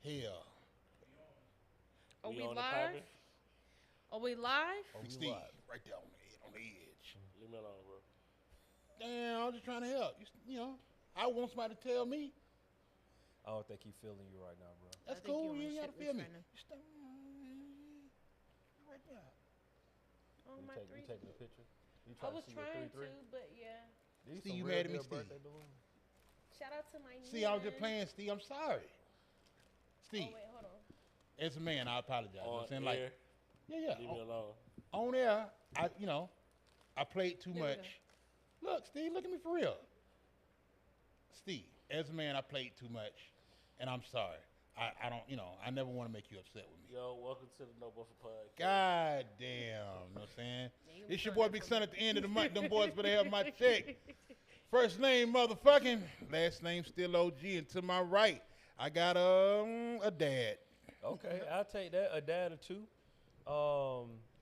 Hell. Are we on the live? popping? Are we live? Big Steve, right there on the edge. Leave me alone, bro. Damn, I was just trying to help. You know, I want somebody to tell me. I don't think he's feeling you right now, bro. That's I think cool. you You ain't wanna got to shit feel me me. right now. You stay right there. Oh, You, my you three. taking a picture? You I trying was to see your trying 3-3? to, but yeah. These Steve, some you real mad at me, good Steve? birthday balloons. Shout out to my See, I was just playing, Steve. I'm sorry. Steve, Oh, wait, hold on. as a man, I apologize. You know what I'm saying? Air, Like, yeah. leave me alone. On air, I played too There we much. Look, Steve, look at me for real. Steve, as a man, I played too much, and I'm sorry. I don't, I never want to make you upset with me. Yo, welcome to the No Buffer Podcast. God damn, you know what I'm saying? you It's your saw boy that Big from Son me. at the end of the month. Them boys better have my check. First name motherfucking, last name still OG, and to my right, I got a dad. Okay, I'll take that. A dad or two.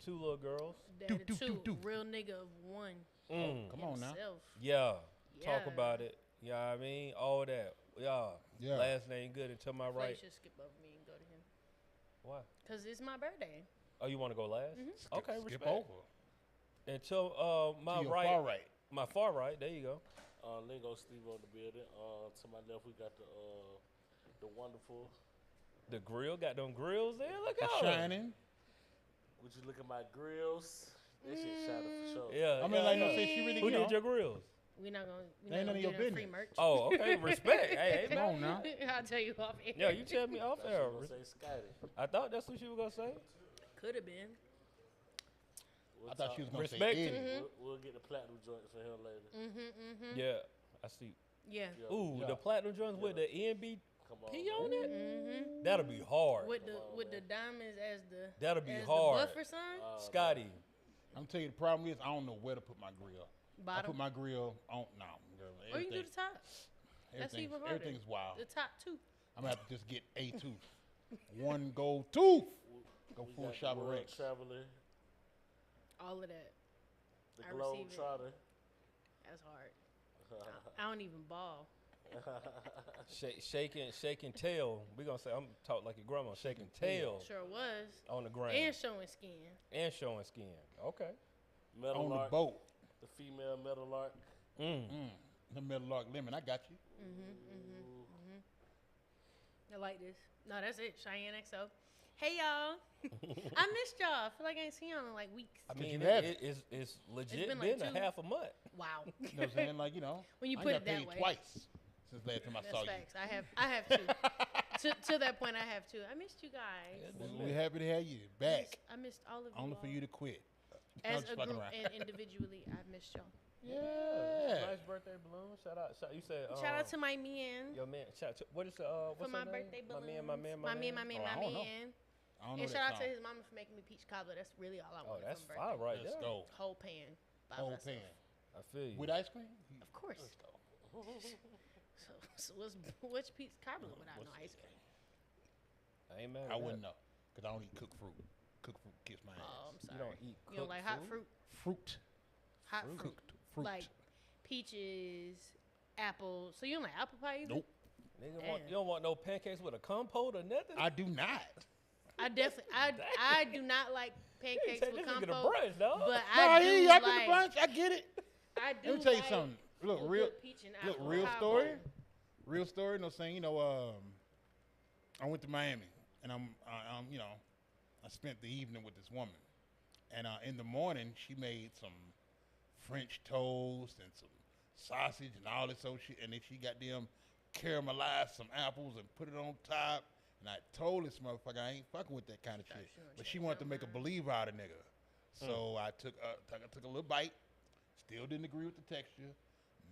Two little girls. Daddy do, two, do. real nigga of one. Come on now. Himself. Yeah. Talk Yeah. about it. You know what I mean? All that. Yeah. Last name good and to my I feel like right. you should skip over me and go to him. Why? Because it's my birthday. Oh, you want to go last? Okay, Skip respect. over. And to my To your right. far right. My far right. There you go. Lingo Steve on the building. To my left, we got the wonderful. The grill got them grills there. Look It's out. shining. Would you look at my grills? That shit shot up for sure. Yeah. I mean, like, no, say she really, Who you know. did your grills? We're not going That ain't none of your to free business. merch. Oh, okay. Respect. Hey, Come on now. I'll tell you off air. Yeah, you tell me off Thought air. she was gonna say Scotty. I thought that's what you were gonna say. Could have been. I thought she was going to say Respect Eddie. it. We'll get the platinum joint for him later. Yeah, I see. Yeah. Yeah. Ooh, Yeah. the platinum joints with the ENBP Come on. on man. it. That'll be hard. With the diamonds as the That'll be as hard. the buffer sign. Scotty. I'm telling you, the problem is I don't know where to put my grill. I Bottom. put my grill on, no, girl. Or you can do the top. That's even harder. Everything's wild. The top two. I'm going to have to just get a tooth. One gold tooth. Go We full got shop the of World Rex. Traveler, All of that. the I Globe receive it. Trotter. That's hard. I don't even ball. Shaking tail. We gonna say I'm talk like your grandma. Shaking tail Sure was. on the ground And showing skin. and showing skin. Okay. Metal On the Lark, boat. the female Metal Lark. The Metal Lark Lemon. I got you. I like this. No, that's it. Cheyenne XO. Hey y'all. I missed y'all. I feel like I ain't seen y'all in like weeks. I Cause mean, you have it's legit been been, like a 2. half a month. Wow. You know what I'm saying? Like, When you I put got it that paid way. twice since last time I That's saw facts. I have to. To that point, I have to. I missed you guys. you. We're happy to have you back. I missed all of you. Only all. for you to quit. As just a fucking group around. and individually, I missed y'all. Yeah. Nice birthday balloon. Shout out. You said. Shout out to my man your man. What is the for what's my her name? birthday balloons. My man. Oh, I don't know. man. I don't know And that shout out to song. his mama for making me peach cobbler. That's really all I Oh, wanted that's from fire birthday. right Let's there. go. Whole pan. By Whole myself. pan. I feel you. With ice cream? Of course. Let's go. So what's peach cobbler without no ice cream? I ain't mad. I at wouldn't that. know. Because I don't eat cooked fruit. Cooked fruit kicks my Oh, ass. I'm sorry. You don't eat. You don't like hot fruit? Fruit. Hot fruit. Cooked fruit. Like peaches, apples. So you don't like apple pie either? Nope. Nigga Damn. you don't want no pancakes with a compote or nothing. I do not. I definitely, I do not like pancakes Take with this nigga to compote. brunch, dog. But No, I he do up in the like. bunch. I get it. I do Let me tell you like something. Look, a real. good peach and Look, apple real combo. story. Real story. No saying. I went to Miami, and I spent the evening with this woman, and in the morning she made some French toast and some sausage and all this old shit, and then she got them caramelized some apples and put it on top. And I told this motherfucker I ain't fucking with that kind of shit, but she wanted to make a believer out of nigga. So I took a little bite. Still didn't agree with the texture.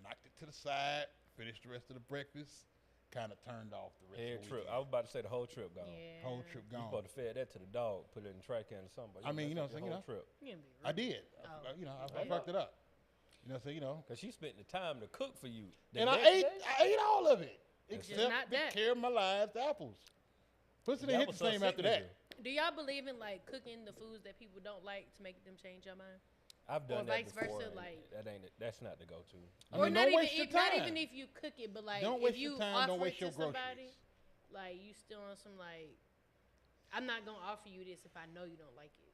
Knocked it to the side. Finished the rest of the breakfast. Kind of turned off the rest Head of the trip. weekend. I was about to say the whole trip gone. Yeah. Whole trip You gone. supposed to fed that to the dog, put it in the trash can or something. But I mean, you know that's what I'm your saying, whole trip. You can be I rude. did. I fucked it up. You know what I'm saying? Cause she spent the time to cook for you. The And I next ate. day, I ate all of it That's except not the that. caramelized apples. Pussy didn't that hit was the same so after that. signature. Do y'all believe in like cooking the foods that people don't like to make them change your mind? I've done that vice before. versa, and like- that's not the go-to. I Or mean, not don't even waste your if, not time. even if you cook it, but like Don't if waste you your time. offer Don't it waste to your somebody. groceries. like you still on some like, I'm not gonna offer you this if I know you don't like it.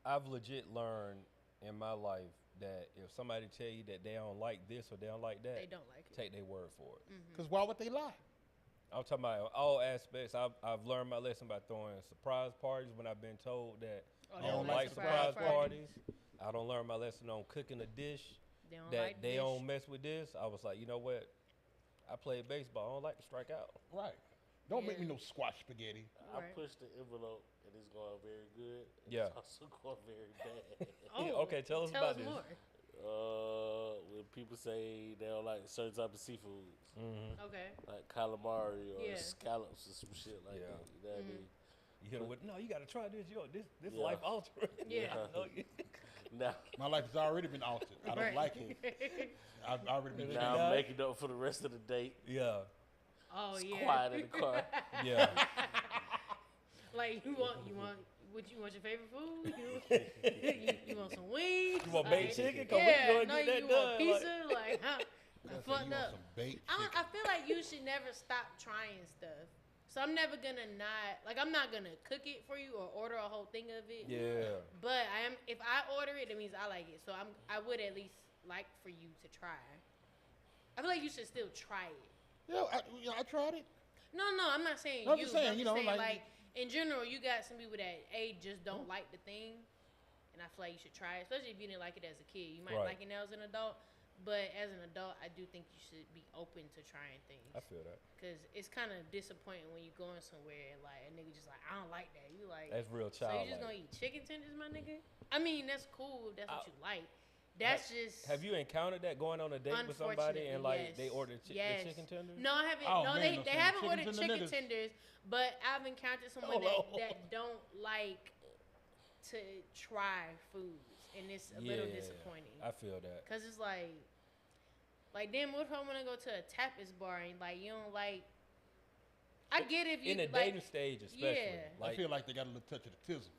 I've legit learned in my life that if somebody tell you that they don't like this or they don't like that, They don't like it. take their word for it. Because why would they lie? I'm talking about all aspects. I've learned my lesson by throwing surprise parties when I've been told that I don't like surprise parties. I don't learn my lesson on cooking a dish They don't that like they dish. don't mess with this. I was like, you know what? I played baseball. I don't like to strike out. Right. Don't make Yeah. me no squash spaghetti. I Right. pushed the envelope and it's going very good. Yeah. It's also going very bad. Okay, tell us about this. More. When people say they don't like certain type of seafoods, Okay. like calamari or Yeah. scallops or some shit like Yeah. that. You know what I mean? You hit 'em with, no, you got to try this. Yo, this Yeah. life altering. Yeah. Now, My life has already been altered. I don't Right. like it. I've already been now changed. I'm making up for the rest of the date. Yeah, Oh It's yeah. quiet in the car. yeah. Like you want your favorite food? You want some wings? You want Like, baked chicken? Cause Yeah, we going no, to get you that want done. pizza? Like, I I'm said, fucked you want up. some baked I chicken. feel like you should never stop trying stuff. So I'm never gonna I'm not gonna cook it for you or order a whole thing of it. Yeah. But if I order it, that means I like it. So I would at least like for you to try. I feel like you should still try it. Yeah, I tried it. No, I'm not saying I'm you. just saying, I'm you just know, saying, like- in general, you got some people that just don't like the thing, and I feel like you should try it, especially if you didn't like it as a kid. You might Right. like it now as an adult, but as an adult, I do think you should be open to trying things. I feel that. Cause it's kind of disappointing when you're going somewhere and like a nigga just like, I don't like that. You like, That's real so you just childlike. gonna eat chicken tenders, my nigga? I mean, that's cool if that's what you like. That's just. Have you encountered that going on a date with somebody and like they ordered the chicken tenders? No, I haven't. Oh, no, man, they those haven't chicken ordered tender chicken niggas. tenders, but I've encountered someone that don't like to try foods, and it's a little disappointing. I feel that. Cause it's like damn, what if I want to go to a tapas bar and like you don't like? I get if you In the like, dating stage, especially. Yeah. I feel like they got a little touch of the tism.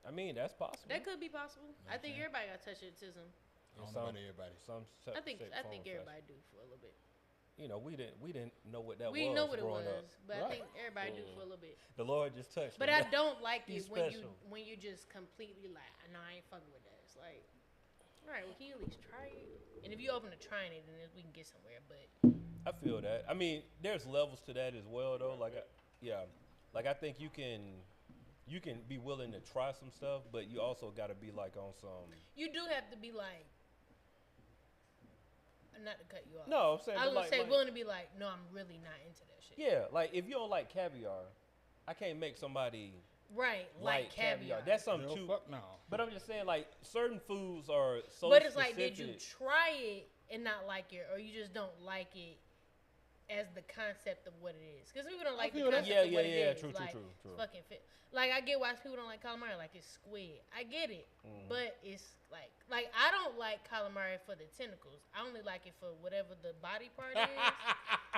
I mean, that's possible. that could be possible. I think everybody got touch of autism. I don't know about everybody. I think everybody do for a little bit. You know, we didn't know what that was. We didn't know what it growing was, up. but I think everybody do for a little bit. The Lord just touched But me. I don't like He's it special. when you just completely like, no, I ain't fucking with that. It's like, all right, well, can you at least try it? And if you open to trying it, then we can get somewhere. But I feel that. I mean, there's levels to that as well, though. Like, I think you can be willing to try some stuff, but you also got to be like on some. you do have to be like, not to cut you off. No, I'm saying. I was but gonna say like, willing to be like, no, I'm really not into that shit. yeah, like if you don't like caviar, I can't make somebody Right, like caviar. That's something Hell, too. fuck no. But I'm just saying, like certain foods are so. But it's specific. like, did you try it and not like it, or you just don't like it as the concept of what it is? Because people don't like the feel that. concept of what it Yeah, is. true. It's fucking fit. Like, I get why people don't like calamari. Like, it's squid. I get it. But it's like I don't like calamari for the tentacles. I only like it for whatever the body part is.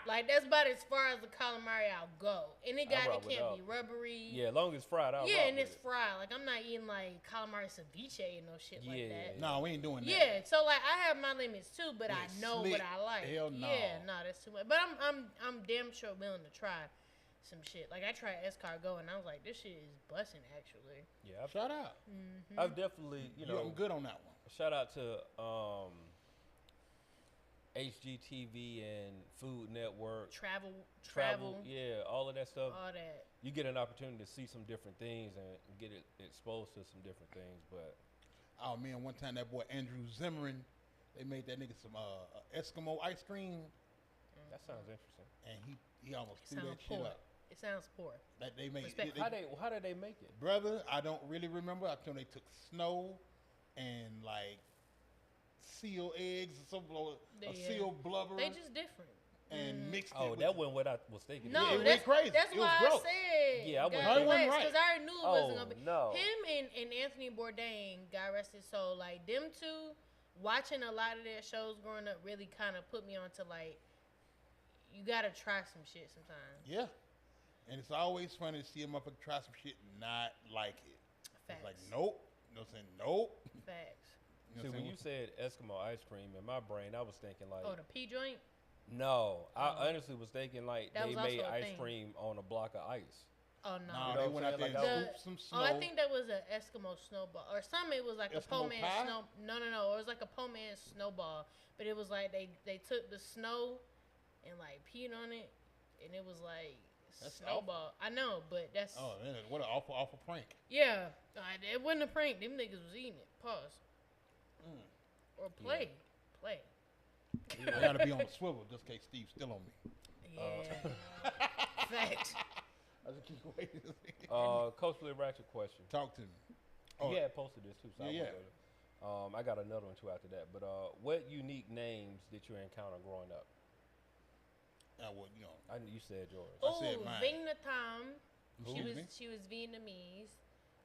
Like, that's about as far as the calamari I'll go. And it can't be rubbery. Yeah, as long as it's fried out. Yeah, and it's fried. Like, I'm not eating like calamari ceviche and no shit like that. No, we ain't doing that. Yeah, so like I have my limits too, but I Yeah, know slick. what I like. Hell no. Yeah, no, that's too much. But I'm damn sure willing to try some shit. Like I tried escargot and I was like, this shit is busting actually. Yeah, Shout out. I've definitely, I'm good on that one. Shout out to HGTV and Food Network. Travel, Yeah, all of that stuff. all that. You get an opportunity to see some different things and get exposed to some different things. But Oh man, one time that boy Andrew Zimmern, they made that nigga some Eskimo ice cream, that sounds interesting. and he almost It threw that sounds shit poor. up. It sounds poor. That they made. Respect. How did they make it? Brother, I don't really remember. I think they took snow and like seal eggs or some seal blubber They just different. and mixed it. Oh, with that wasn't what I was thinking. No, it went that's crazy. That's It was why gross. I said. Yeah, I wasn't God thinking- bless, It wasn't because I already knew it wasn't gonna be. no. Him and Anthony Bourdain, God rest his soul, like them two, watching a lot of their shows growing up really kind of put me onto like, you gotta try some shit sometimes. Yeah, and it's always funny to see a motherfucker try some shit and not like it. Facts. It's like nope, you know what I'm saying? Nope. Facts. You know See, what I'm when you saying? said Eskimo ice cream, in my brain, I was thinking like, Oh, the P joint. No, I honestly was thinking like That they was also made a ice thing. cream on a block of ice. Oh No, no. You know they what went I'm out there saying? and Like, scooped some snow. Oh, I think that was an Eskimo snowball or something. It was like a Eskimo po man pie? snow. No. It was like a po man snowball, but it was like they took the snow and like peed on it, and it was like That's snowball. I know, but that's Oh man, what an awful prank. yeah. It wasn't a prank. Them niggas was eating it. Pause. Or play. I gotta be on the swivel just in case Steve's still on me. Yeah. Facts. I just keep waiting to see. Coachly Ratchet question. Talk to me. He had posted this too, so Yeah, I got another one too after that. But what unique names did you encounter growing up? Well, you know, You said yours. I said Oh, mine. Vingna Tam. Excuse me? She was Vietnamese.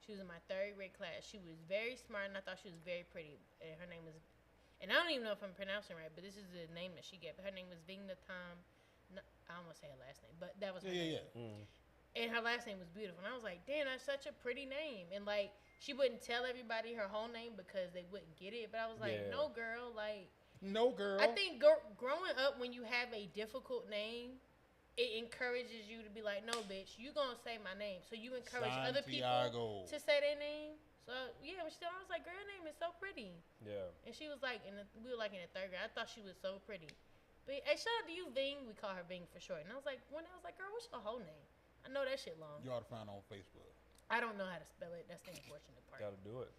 She was in my 3rd grade class. She was very smart, and I thought she was very pretty. And her name was, and I don't even know if I'm pronouncing it right, but this is the name that she gave. Her name was Vingna Tam. No, I don't want to say her last name, but that was her name. And her last name was beautiful. And I was like, damn, that's such a pretty name. And like, she wouldn't tell everybody her whole name because they wouldn't get it. But I was like, no, girl. Like, no, girl. I think growing up, when you have a difficult name, it encourages you to be like, no, bitch, you gonna say my name. So you encourage other people to say their name. So yeah, I was like, girl, her name is so pretty. Yeah. And she was like, we were like in the 3rd grade. I thought she was so pretty. But hey, shout out to you, Ving. We call her Ving for short. And I was like, girl, what's your whole name? I know that shit long. You ought to find her on Facebook. I don't know how to spell it. That's the unfortunate part. Gotta do it.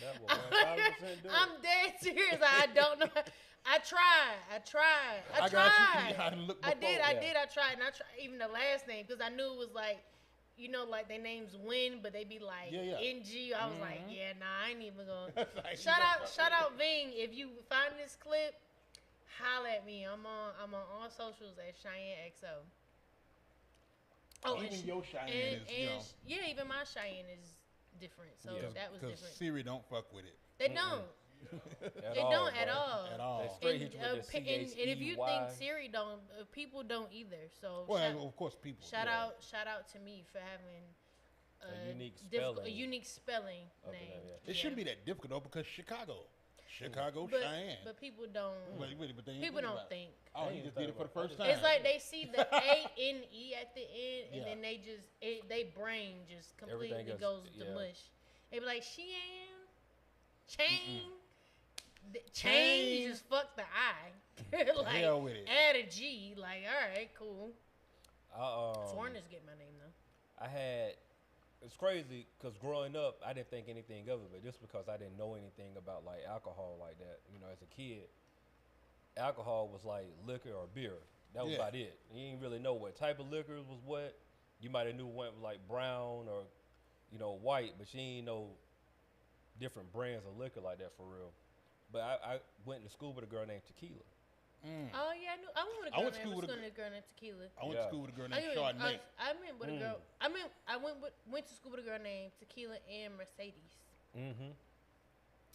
That will 1,000% do it. I'm dead serious. I don't know. I tried. I got you. I looked I before. did. I tried. And I tried even the last name because I knew it was like, you know, like their names Win, but they be like NG. I was like, yeah, nah, I ain't even gonna. Like, shout out Ving. If you find this clip, holla at me. I'm on all socials at Cheyenne XO. Oh, even your Cheyenne is, yeah, even my Cheyenne is different. So that was different. Because Siri don't fuck with it. They don't. They don't at all. At all. They straight hit you with the And if you think Siri don't, people don't either. So of course, people. Shout out to me for having a unique spelling name. It shouldn't be that difficult though because Chicago, Cheyenne. But people don't. People don't think. Oh, he just did it for the first time. It's like they see the ANE at the end, and then they brain just completely goes to mush. They be like Chain, you just fuck the I. Like, hell with it. Add a G. Like, all right, cool. Foreigners get my name though. It's crazy because growing up, I didn't think anything of it, but just because I didn't know anything about like alcohol like that, you know, as a kid, alcohol was like liquor or beer. That was about it. You didn't really know what type of liquor was what. You might have knew one like brown or, you know, white, but you ain't know different brands of liquor like that for real. But I went to school with a girl named Tequila. Oh yeah, I knew. I went to school with a girl named Tequila. I went to school with a girl named Chardonnay. I went with a girl. I went to school with a girl named Tequila and Mercedes.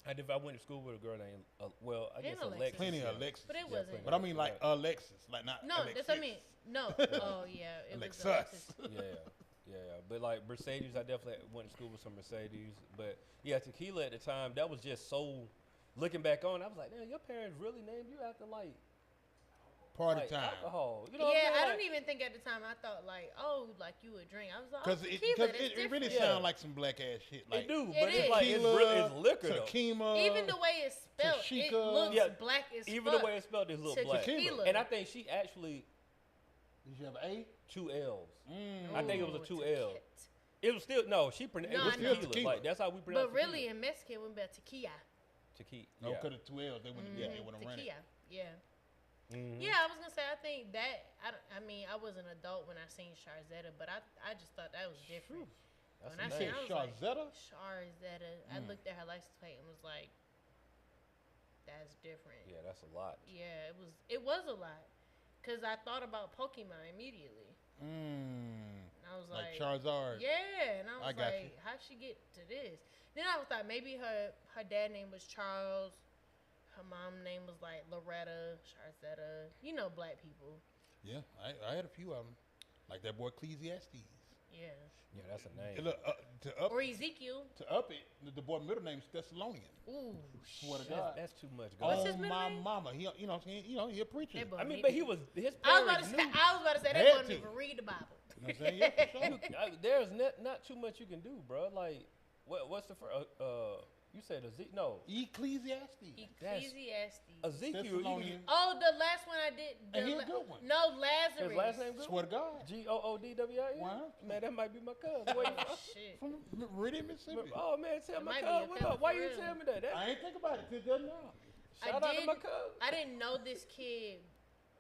I went to school with a girl named I guess Alexis. Plenty of Alexis. But it wasn't. But I mean like Alexis, like not. No, Alexis. that's what I mean. No. Oh yeah, it was Alexis. Yeah. But like Mercedes, I definitely went to school with some Mercedes. But yeah, Tequila at the time, that was just so. Looking back on, I was like, damn, your parents really named you after like party time alcohol. You know I don't even think at the time I thought like, oh, like you would drink. I was like, because it really sounds like some black ass shit. Like, it do, but it's like it's liquor though. Tequila, even the way it's spelled, it looks black as fuck. Even the way it's spelled, it looks black. Tequila. And I think she actually. Did you have an A? 2 L's. I think it was a 2 L. It was still it was still tequila. Like that's how we pronounce it. But really, in Mexican, we about tequila. Tequila. No, because of 2 L's, they wouldn't run it. Yeah. Yeah, I was gonna say I think that I mean I was an adult when I seen Charzetta, but I just thought that was different. When I seen Charzetta? Charzetta, I looked at her license plate and was like, that's different. Yeah, that's a lot. Yeah, it was a lot, cause I thought about Pokemon immediately. I was like Charizard. Yeah, and I was like, how'd she get to this? Then I thought maybe her dad name was Charles. Her mom name was like Loretta, Charzetta. You know, black people. Yeah, I had a few of them. Like that boy Ecclesiastes. Yeah. Yeah, that's a name. And look, Or Ezekiel. to up it, the boy middle name is Thessalonian. Ooh. Swear to God. That's too much. What's God. his middle my name? mama, he, you know what I'm saying? You know, he a preacher. That boy I mean, need but to- he was his I was parents about to say. knew. I was about to say Had that boy to. didn't even read the Bible. You know what I'm saying? Yeah, for sure. There's not too much you can do, bro. Like, what's the first? You said Ezekiel? No, Ecclesiastes. Ecclesiastes. Ezekiel. Thessalonian. Oh, the last one I did. And he a good one. No, Lazarus. His last name good? Swear to God. Goodwin? Why? Man, that might be my cousin. Where you Oh, from? shit. From Meridian, Mississippi. Oh man, tell It my might be cousin a what cousin up. Why for you real. tell me that? I ain't think about it till just now. Shout out to my cousin. I didn't know this kid.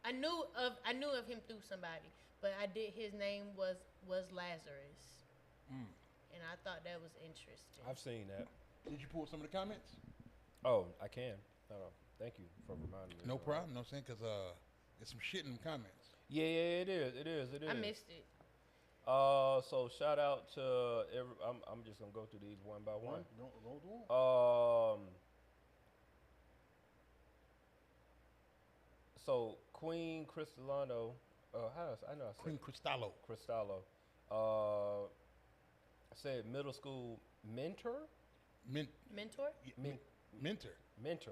I knew of him through somebody, but I did. His name was Lazarus, and I thought that was interesting. I've seen that. Did you pull some of the comments? Oh, I can. No. Thank you for reminding me. No problem. You know what I'm saying? Because there's some shit in the comments. Yeah, it is. I missed it. So shout out to every. I'm just gonna go through these one by one. Go through 'em. So Queen Cristalano, I know I said Queen Cristallo. Cristallo, said middle school mentor. Mentor. Mentor.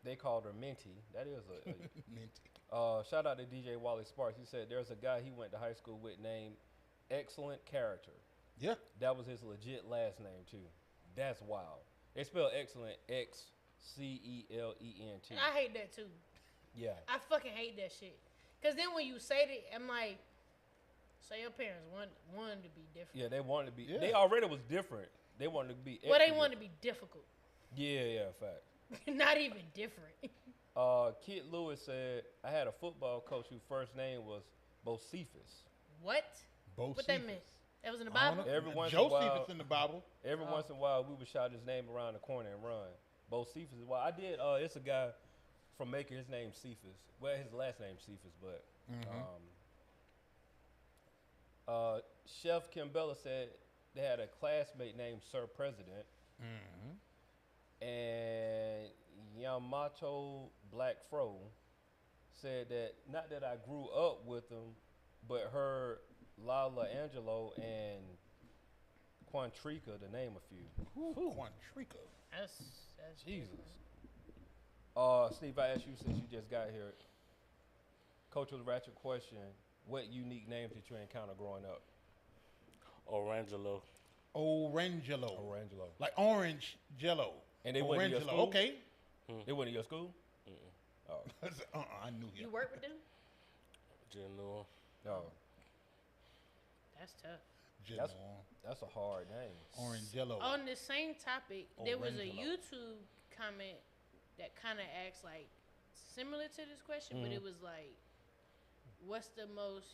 They called her Minty. That is a Minty. shout out to DJ Wally Sparks. He said there's a guy he went to high school with named Excellent Character. Yeah. That was his legit last name too. That's wild. They spell excellent XCELENT. I hate that too. Yeah. I fucking hate that shit. Cause then when you say that, I'm like, so your parents wanted to be different. Yeah, they wanted to be. Yeah. They already was different. They wanted to be. Well, they extra wanted to different. be difficult. Yeah, fact. Not even different. Kid Lewis said, I had a football coach whose first name was Bocephus. What? Both What that meant? That was in the I don't Bible? know. Every once in a Joseph while- is in the Bible. Every once in a while, we would shout his name around the corner and run. Bocephus is wild. I did. It's a guy from Macon. His name's Cephas. Well, his last name's Cephas, but. Chef Kimbella said they had a classmate named Sir President. And Yamato Black Fro said that not that I grew up with them, but heard Lala Angelo and Quantrica to name a few. Quantrica. That's Jesus. Steve, I asked you since you just got here. Coach with a ratchet question: what unique names did you encounter growing up? Orangelo. Orangelo. Orangelo. Like orange jello. And they went to your Orangelo. school? Okay. They went to your school? Oh, I knew him. You work with them? Genoa. no. That's tough. Jello. That's a hard name. Orangelo. On the same topic, there was a Orangelo. YouTube comment that kind of acts like similar to this question, but it was like, what's the most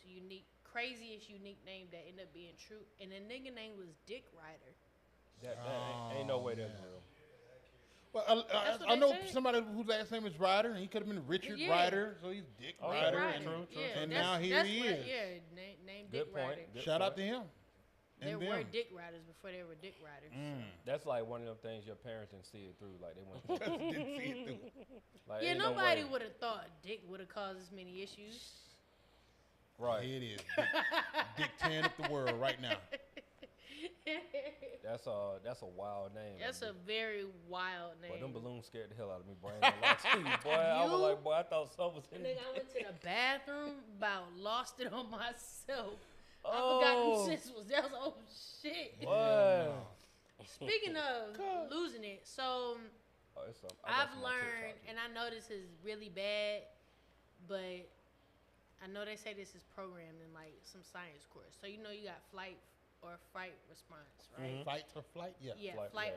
craziest unique name that ended up being true? And the nigga name was Dick Ryder. That ain't no way that's real. Well, That's what I they know said. somebody whose last name is Ryder, and he could have been Richard Yeah. Ryder, so he's Dick Oh, Ryder. yeah. And, True. Yeah, and that's- now here that's he what- is. Yeah, name Good Dick point. Ryder. Good Shout out point. to him. There And were them. Dick Riders before there were Dick Riders. That's like one of them things your parents didn't see it through. Like they went. Didn't see it through. Like, Yeah, ain't no nobody way. would have thought Dick would have caused as many issues. Right. Here it is. Dick tearing up the world right now. That's a wild name. That's a very wild name. Boy, them balloons scared the hell out of me, boy. I ain't gonna lie to you, boy. I was You- like, boy, I thought something was in Nigga, I it. went to the bathroom, about lost it on myself. I Oh. forgot them shits was there. I was oh shit. Boy. Speaking of losing it, so Oh, it's something. I got I've some on learned, TikTok. and I know this is really bad, but I know they say this is programmed in like some science course. So you know you got flight or fight response, right? Fight or flight? Yeah. Yeah, Flight, flight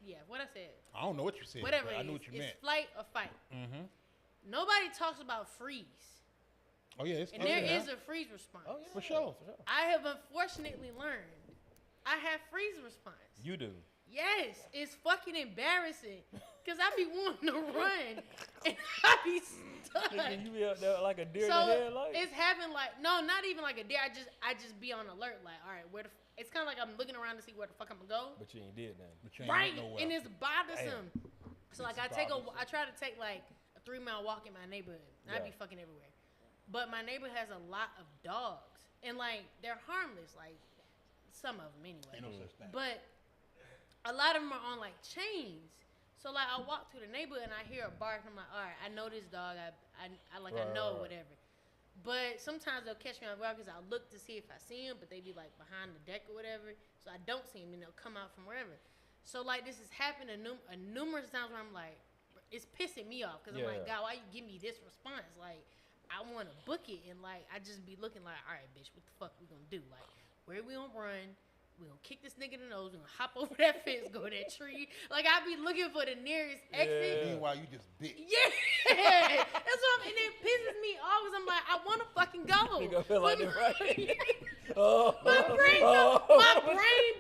yeah. or what I said. I don't know what you said. Whatever but it I is, knew what you it's meant. flight or fight. Mm-hmm. Nobody talks about freeze, Oh, yeah. It's and there yeah. is a freeze response. Oh, yeah. For sure. I have unfortunately learned I have freeze response. You do. Yes, it's fucking embarrassing because I be wanting to run and I be stuck. Nigga, you be out there like a deer in the So headlight. it's having like no, not even like a deer. I just be on alert. Like, all right, it's kind of like I'm looking around to see where the fuck I'm gonna go. But you ain't did nothing. But you ain't Right, went nowhere. and it's bothersome. So like It's I try bothersome. to take like a 3-mile walk in my neighborhood. And I Yeah. be fucking everywhere. But my neighbor has a lot of dogs, and like they're harmless, like some of them anyway. Ain't no such thing. But a lot of them are on like chains. So like I walk through the neighborhood and I hear a bark. And I'm like, all right, I know this dog. I know whatever. But sometimes they'll catch me on the because I'll look to see if I see him, but they be like behind the deck or whatever. So I don't see him, and they'll come out from wherever. So like this has happened numerous times where I'm like, it's pissing me off because I'm like, God, why you give me this response? Like I want to book it, and like I just be looking like, all right, bitch, what the fuck we gonna do? Like where we gonna run? We gonna kick this nigga in the nose. We gonna hop over that fence, go to that tree. Like I be looking for the nearest exit. Meanwhile, you just bit. Yeah, that's what and it pisses me off because I'm like, I want to fucking go. Nigga feel like that, right? My brain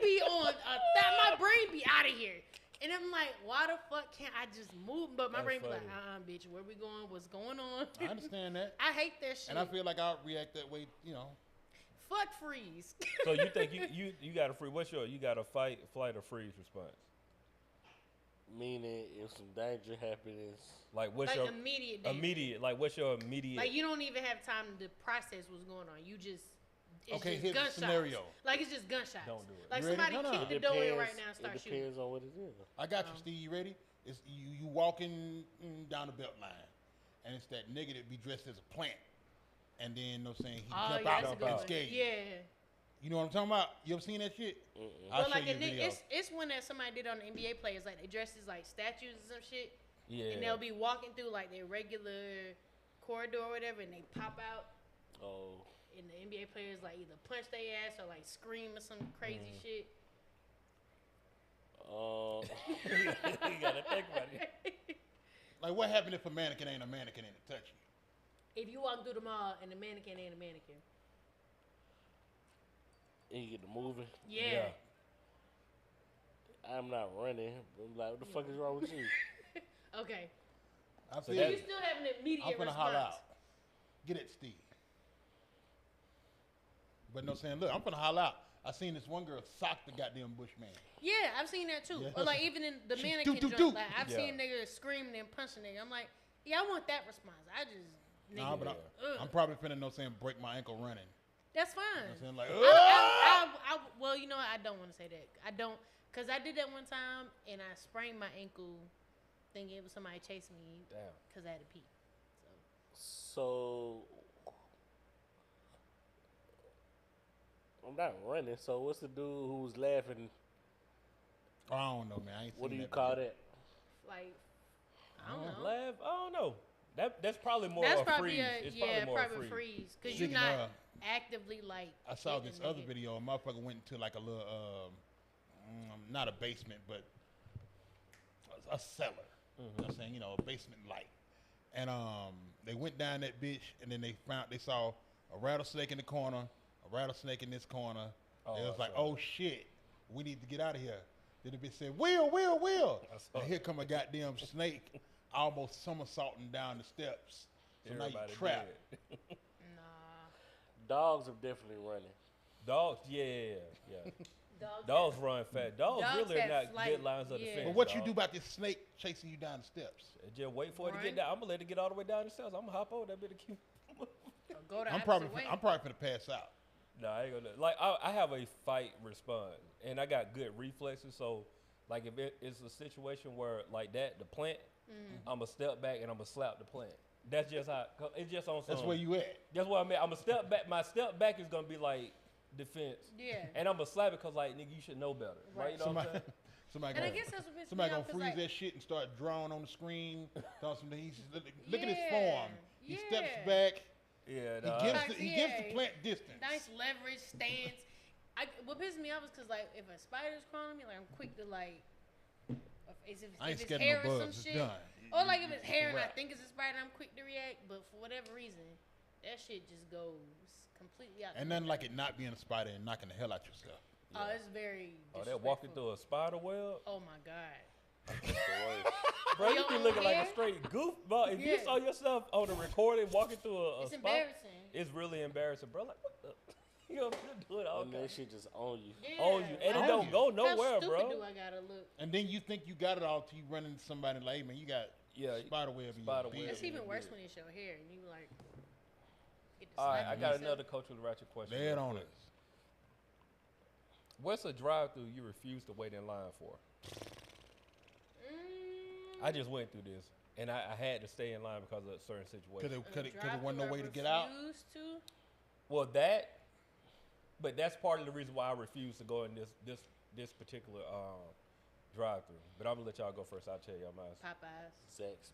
be on my brain be out of here. And I'm like, why the fuck can't I just move? But my brain be like, bitch, where we going? What's going on? I understand that. I hate that shit. And I feel like I'll react that way, you know. Fuck freeze. So you think you got a free? You got a fight, flight, or freeze response? Meaning, if some danger happens, like what's like your immediate danger. What's your immediate? Like you don't even have time to process what's going on. You just it's Okay, just here's the gunshots. scenario. Like it's just gunshots. Don't do it. Like You ready? somebody No, no. kick the door in right now and start it shooting. depends on what it is. I got you, Steve. You ready? It's you walking down the belt line, and it's that nigga that be dressed as a plant, and then no saying he jump that's a out good and one. scare you. Yeah. You know what I'm talking about? You ever seen that shit? I'll But show like you a video. it's one that somebody did on the NBA players, like they dress as like statues and some shit. Yeah. And they'll be walking through like their regular corridor or whatever, and they pop out. Oh. And the NBA players like either punch their ass or like scream or some crazy shit. You gotta think about it. Like, what happened if a mannequin ain't a mannequin and it touch you? If you walk through the mall and the mannequin ain't a mannequin. And you get to moving. Yeah. I'm not running. I'm like, what the fuck is wrong with you? Okay. I So feel you still have an immediate I'm gonna response. holler out. Get it, Steve. But no saying, look, I'm gonna holler out. I seen this one girl sock the goddamn Bushman. Yeah, I've seen that too. Yeah. Or like even in the She mannequin do. joint, like I've Yeah. seen niggas screaming and punching niggas. I'm like, yeah, I want that response. I just Nah, but I'm probably finna no saying break my ankle running. That's You know fine. what I'm saying? Like, Well, you know what? I don't want to say that. I don't, cause I did that one time and I sprained my ankle, thinking it was somebody chasing me. Damn. Cause I had to pee. So I'm not running. So what's the dude who was laughing? I don't know, man. I ain't What do seen you that call video. that? Like, I don't know. Laugh? I don't know. That's probably more That's a probably freeze. a It's yeah, more a probably freeze. freeze. Cause you're Speaking not of, actively like. I saw hitting this the other nigga. video. A motherfucker went into like a little, not a basement, but a cellar. You know what I'm saying? You know, a basement light. And they went down that bitch, and then they saw a rattlesnake in the corner, a rattlesnake in this corner. They was like, oh shit, we need to get out of here. Then the bitch said, Will. And here come a goddamn snake almost somersaulting down the steps. So now Everybody you trapped. dead. Nah. Dogs are definitely running. Dogs, yeah. Dogs run fast. Dogs really are have not flight, good lines of yeah. defense. But what you dog. do about this snake chasing you down the steps? Just wait for it to Run. get down. I'm gonna let it get all the way down the stairs. I'm gonna hop over that bit of keep. Or go the I'm opposite probably way. finna pass out. No, I ain't gonna. Like I have a fight response, and I got good reflexes. So, like if it's a situation where like that, the plant, I'm gonna step back and I'm gonna slap the plant. That's just how. It's just on. That's where you at. That's what I mean. I'm gonna step back. My step back is gonna be like defense. Yeah. And I'm gonna slap it because like nigga, you should know better, right? You know what I'm saying? Somebody And I gonna, guess that's what pisses somebody me gonna off, 'cause, freeze like, that shit and start drawing on the screen. Look at his Yeah, form. He steps yeah. back. Yeah. He dog. gives Like, he gives the yeah, plant distance. nice leverage stance. What pisses me off is because like if a spider's crawling me, like I'm quick to like. If I ain't it's scared hair of no or some bugs. It's shit, done. or like if it's a hair and I wrap. think it's a spider, I'm quick to react. But for whatever reason, that shit just goes completely out. And the nothing window. like it not being a spider and knocking the hell out yourself. Oh, it's very. Oh, they're walking through a spider web. Oh my god. That's the worst. Bro, you be Your looking own like hair? a straight goofball. If you Yeah. saw yourself on the recording walking through a It's spot, embarrassing. it's really embarrassing, bro. Like, what the? You know, do it all And that shit just on you. Yeah. on you. And it On don't you. go nowhere, How stupid bro. do I gotta look? And then you think you got it all till you run into somebody like, hey man, you got Yeah, spider web in spider your beard. web. It's even yeah, worse yeah. when it's your hair and you like. All right, I got myself. another culturally ratchet question. Lay it real on quick. us. What's a drive-through you refuse to wait in line for? I just went through this, and I had to stay in line because of a certain situation. Because there wasn't no way to get out. To? Well, but that's part of the reason why I refuse to go in this particular drive-through. But I'm gonna let y'all go first. I'll tell y'all mine. Popeyes. Zaxby's.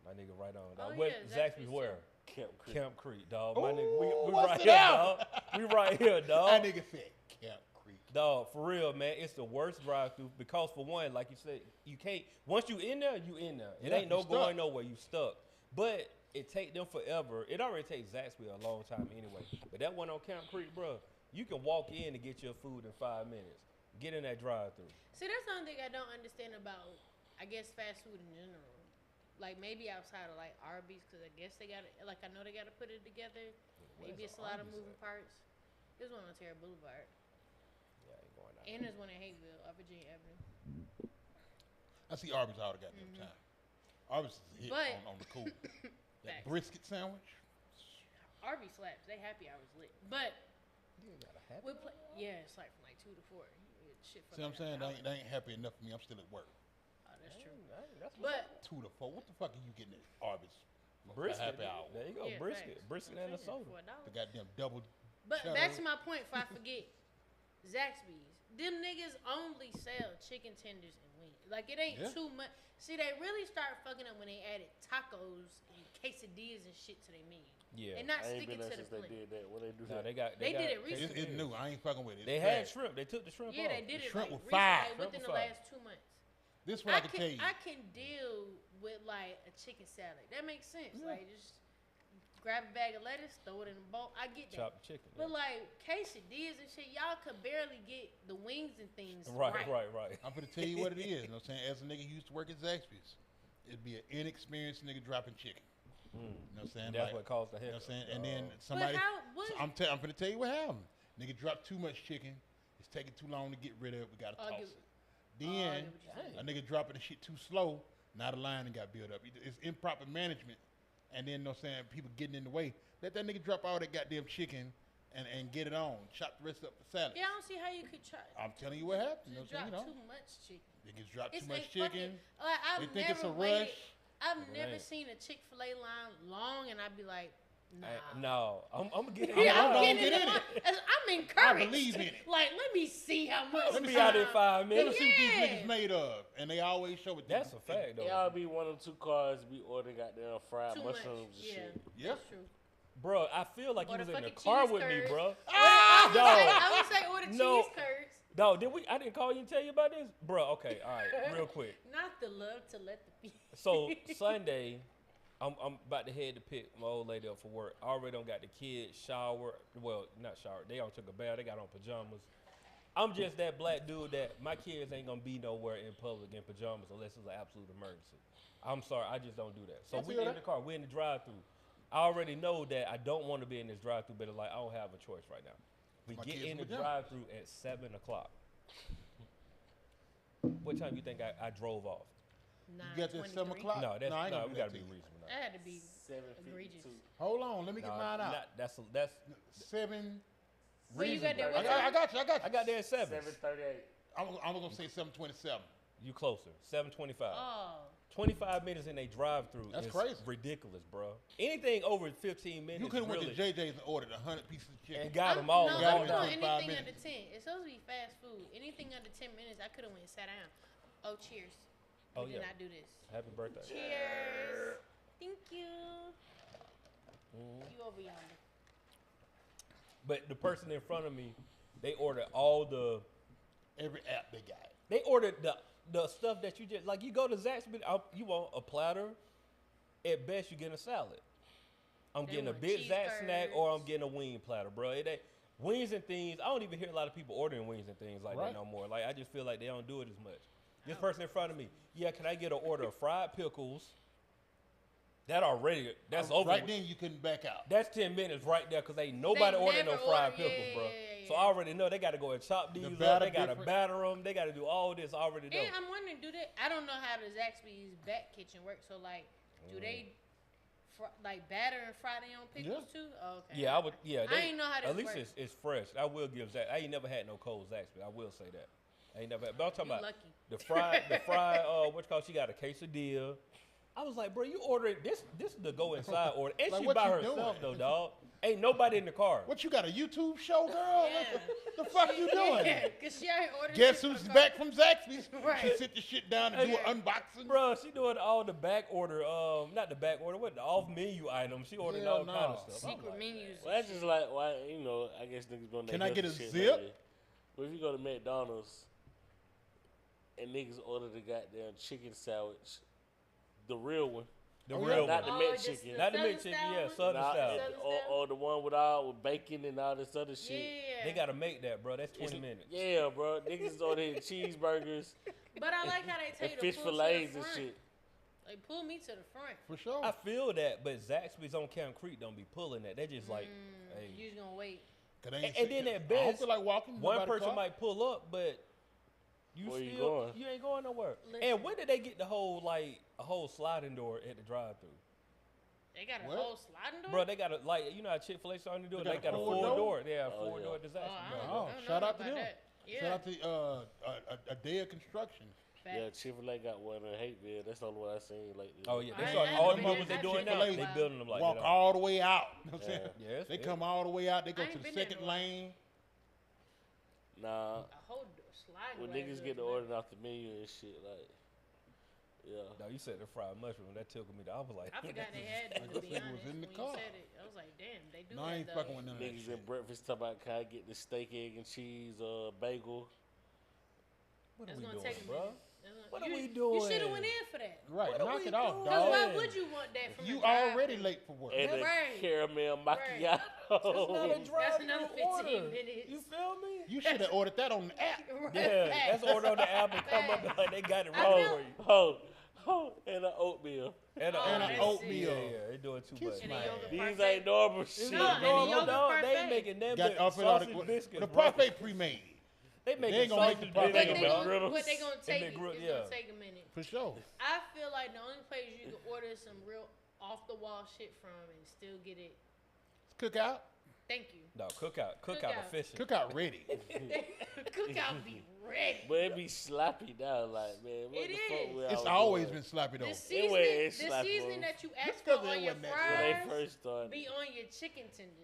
My nigga, right on. Oh, What yeah, Zaxby's Zaxby's where? Camp Creek. Camp Creek, dog. My nigga, we what's right it here, out? dog. We right here, dog. That nigga said Camp Creek. Dog, for real, man, it's the worst drive-through because for one, like you said, you can't. Once you in there, you in there. It Yeah, ain't no you going stuck. nowhere. You stuck. But it take them forever. It already takes Zaxby a long time anyway. But that one on Camp Creek, bro, you can walk in and get your food in 5 minutes. Get in that drive-through. See, that's the only thing I don't understand about, I guess, fast food in general. Like, maybe outside of, like, Arby's, because I guess they got to, like, I know they got to put it together. Maybe it's a lot of moving parts. There's one on Terra Boulevard. Yeah, ain't going out. And there's one in Hayville, Virginia Avenue. I see Arby's all the goddamn time. Arby's is a hit But- on the cool. That Facts. brisket sandwich. Arby's slaps. They happy hours lit. But, You ain't gotta have we play, yeah, it's like from like 2 to 4. Shit for See what I'm like saying? an hour. They ain't happy enough for me. I'm still at work. Oh, that's true. That's what's But, 2 to 4. What the fuck are you getting at Arby's? for brisket. Happy hour. There you go, yeah, brisket. facts. Brisket I'm and a saying, soda. for $1. The goddamn double. But cheddar. back to my point before I forget. Zaxby's. Them niggas only sell chicken tenders and wings. Like, it ain't Yeah. too much. See, they really start fucking up when they added tacos and quesadillas and shit to their menu. Yeah. And not I ain't sticking been to there the since they plan. did that. When they do No, that. they They did got- it recently. It's new. I ain't fucking with it. They It's had trash. shrimp. They took the shrimp Yeah, off. they did The it shrimp like was recently, fire. like within Shrimp the was fire. last 2 months. This is what I can tell you. I can deal with like a chicken salad. That makes sense. Yeah. Like just grab a bag of lettuce, throw it in a bowl. I get that. Chopped chicken. But yeah. like quesadillas and shit, y'all could barely get the wings and things Right. I'm gonna tell you what it is. You know what I'm saying? As a nigga who used to work at Zaxby's, it'd be an inexperienced nigga dropping chicken. You know what I'm saying? That's Like, what caused the you know hiccup. what I'm saying? And then But somebody. how? What? So I'm gonna tell you what happened. Nigga dropped too much chicken. It's taking too long to get rid of it. We gotta Oh, I toss get- it. I Then get what you're saying. a nigga dropping the shit too slow. Now the line and got built up. It's improper management. And then, you know what I'm saying, people getting in the way. Let that nigga drop all that goddamn chicken and get it on. Chop the rest up for salad. Yeah, I don't see how you could try. I'm telling you what happened. You know Just what I'm drop saying? too much chicken. Niggas drop It's too much a fucking- chicken. Like, I've They think it's never a waited- rush. I've It never ain't. seen a Chick-fil-A line long, and I'd be like, nah. No, I'm gonna get it. Yeah, I'm gonna getting get it. in it. I'm encouraged. I believe in it. Like, let me see how much. Let me Be see out in 5 Let me minutes. see what these Yeah. niggas made of. And they always show it. That's a fact, though. Y'all be one of two cars be ordering goddamn fried Too much. mushrooms and Yeah, shit. Yep. that's true. Bro, I feel like Or you the was in the fucking car cheese with me, curds. bro. I would say order No. cheese curds. Dog, I didn't call you and tell you about this? Bro, okay, all right, real quick. Not the love to let the be. So Sunday, I'm about to head to pick my old lady up for work. I already done got the kids shower. Well, not shower. They all took a bath. They got on pajamas. I'm just that black dude that my kids ain't gonna be nowhere in public in pajamas unless it's an absolute emergency. I'm sorry, I just don't do that. So I we feel in that. the car. We in the drive-through. I already know that I don't want to be in this drive-through, but it's like I don't have a choice right now. We My get kids in the with them. drive-through at 7 o'clock. What time you think I drove off? You got there at 7 o'clock? No, that's I ain't gonna do we that gotta to be you. reasonable. Now. That had to be 752. egregious. Hold on, let me get No, mine out. that's 7. So you got there reasonable. what I got you. I got there at 7. 738. I'm gonna say 7:27. You closer. 7:25. Oh, 25 minutes in a drive-through That's is crazy. ridiculous, bro. Anything over 15 minutes You could have really, went to JJ's and ordered 100 pieces of chicken. and got I'm- them all. No, Got I'm it in doing 25 anything minutes. under 10. It's supposed to be fast food. Anything under 10 minutes, I could have went and sat down. Oh, cheers. Oh, We yeah. did not do this. Happy birthday. Cheers. Thank you. Mhm. You over yonder. But the person in front of me, they ordered all the. Every app they got. They ordered the stuff that you just like. You go to Zaxby's, you want a platter. At best, you getting a salad. I'm They getting a want big cheese Zax snack, or I'm curds. getting a wing platter, bro. It ain't wings and things. I don't even hear a lot of people ordering wings and things like Right. that no more. Like I just feel like they don't do it as much. This person in front of me, yeah, can I get an order of fried pickles? That's over. Right with. then, you couldn't back out. That's 10 minutes right there because ain't nobody They ordering no never fried order- pickles, yeah, bro. yeah, So yeah. I already know they got to go and chop these up. batter They got to different. batter them. They got to do all this. I already know. And I'm wondering, do they? I don't know how the Zaxby's back kitchen works. So like, do they like batter and fry their own pickles too? Oh, okay. Yeah, I would. Yeah, I ain't know how this at least works. it's fresh. I will give Zach. I ain't never had no cold Zaxby. I will say that. I ain't never had. But I'm talking You about lucky. the fried. What you call? She got a quesadilla. I was like, bro, you ordering this? This is the go inside order, and Like, she what by you herself doing? though, dog. Ain't nobody in the car. What you got, a YouTube show, girl? Yeah. The fuck you doing? Yeah, cause she already ordered. Guess shit who's from the back from Zaxby's? Right. She sit the shit down and do an unboxing. Bro, she doing all the back order, not the back order, what the off menu items. She ordering Hell all kind of no. stuff. I'm secret like, menus. Well, that's just like why I guess niggas doing that. Can I get a shit zip? lately. But if you go to McDonald's and niggas order the goddamn chicken sandwich, the real one. the Oh, real yeah. Not one. the McChicken. Not the Southern McChicken, style yeah, one? Southern Nah, style. or the one with bacon and all this other shit. Yeah. They gotta make that, bro. That's 20 minutes. Yeah, bro. Niggas order cheeseburgers But I like how they and tell you fish to pull fillets to the and front. shit. Like pull me to the front. For sure. I feel that, but Zaxby's on Camp Creek don't be pulling that. They just like, hey. You just gonna wait. 'Cause they ain't And then sitting- at I don't best, feel like walking. One nobody person car. might pull up, but Where you still going? you ain't going nowhere. Listen. And when did they get the whole a whole sliding door at the drive-through? They got a What? whole sliding door. Bro, they got how Chick-fil-A starting to do it. They They got got a a full full door? door. They have a Oh, full yeah. door disaster. I bro. don't Oh, know shout out to about them. that. Yeah. Shout out to a day of construction. Yeah, Facts. Chick-fil-A got one in Hateville. That's the only one I seen lately. Oh yeah, I they ain't- start I all haven't the been movies to they doing now. Chick-fil-A. They building them like Walk that. all the way out. You know what I'm Yeah. saying? Yes, They yeah. come all the way out. They go I to ain't the been there second in a while. lane. Nah, A whole sliding. when glass niggas door get the is ordering off the menu and shit, like, yeah. No, you said the fried mushroom. That tickled me. I was like, I forgot they had them, Like to I be said, it honest. was in the When car. you said it, I was like, damn, they do No, I that ain't though. fucking with none of that Niggas shit. in breakfast talking about can I get the steak, egg, and cheese, bagel. what That's are we gonna doing, take a bro? minute. What are we You doing? should have went in for that. Right, What are knock we it off, doing? Cause dog. why would you want that from You the drive-thru? already late for work. And Right. a caramel Right. macchiato. That's not a That's drive-through another 15 order. minutes. You feel me? You should have ordered that on the app. Right. Yeah, Facts. that's order on the app and come up and like they got it I wrong feel- for you. And an oatmeal. And Oh, And an that's oatmeal. Yeah, they doing too Kiss much. And a my yogurt ass. These parfait. ain't normal shit. No, and the yogurt dog, they parfait. ain't making that Got but offered all sausage the biscuits. the bro. parfait pre-made. They They making ain't gonna make sausage the parfait. But They they gonna gonna, griddles. but they gonna take it. McGriddle, It's yeah. gonna take a minute. For sure. I feel like the only place you can order some real off the wall shit from and still get it. Cookout. Thank you. No, cookout Cookout. efficient. Cookout ready. Cookout be ready. But it be sloppy now, like, man, what It the fuck is. we It's all always doing? been sloppy though. The It seasoning, was the slap, seasoning bro. that you ask Just for 'cause it on your wasn't that When they fries first started. be on your chicken tenders.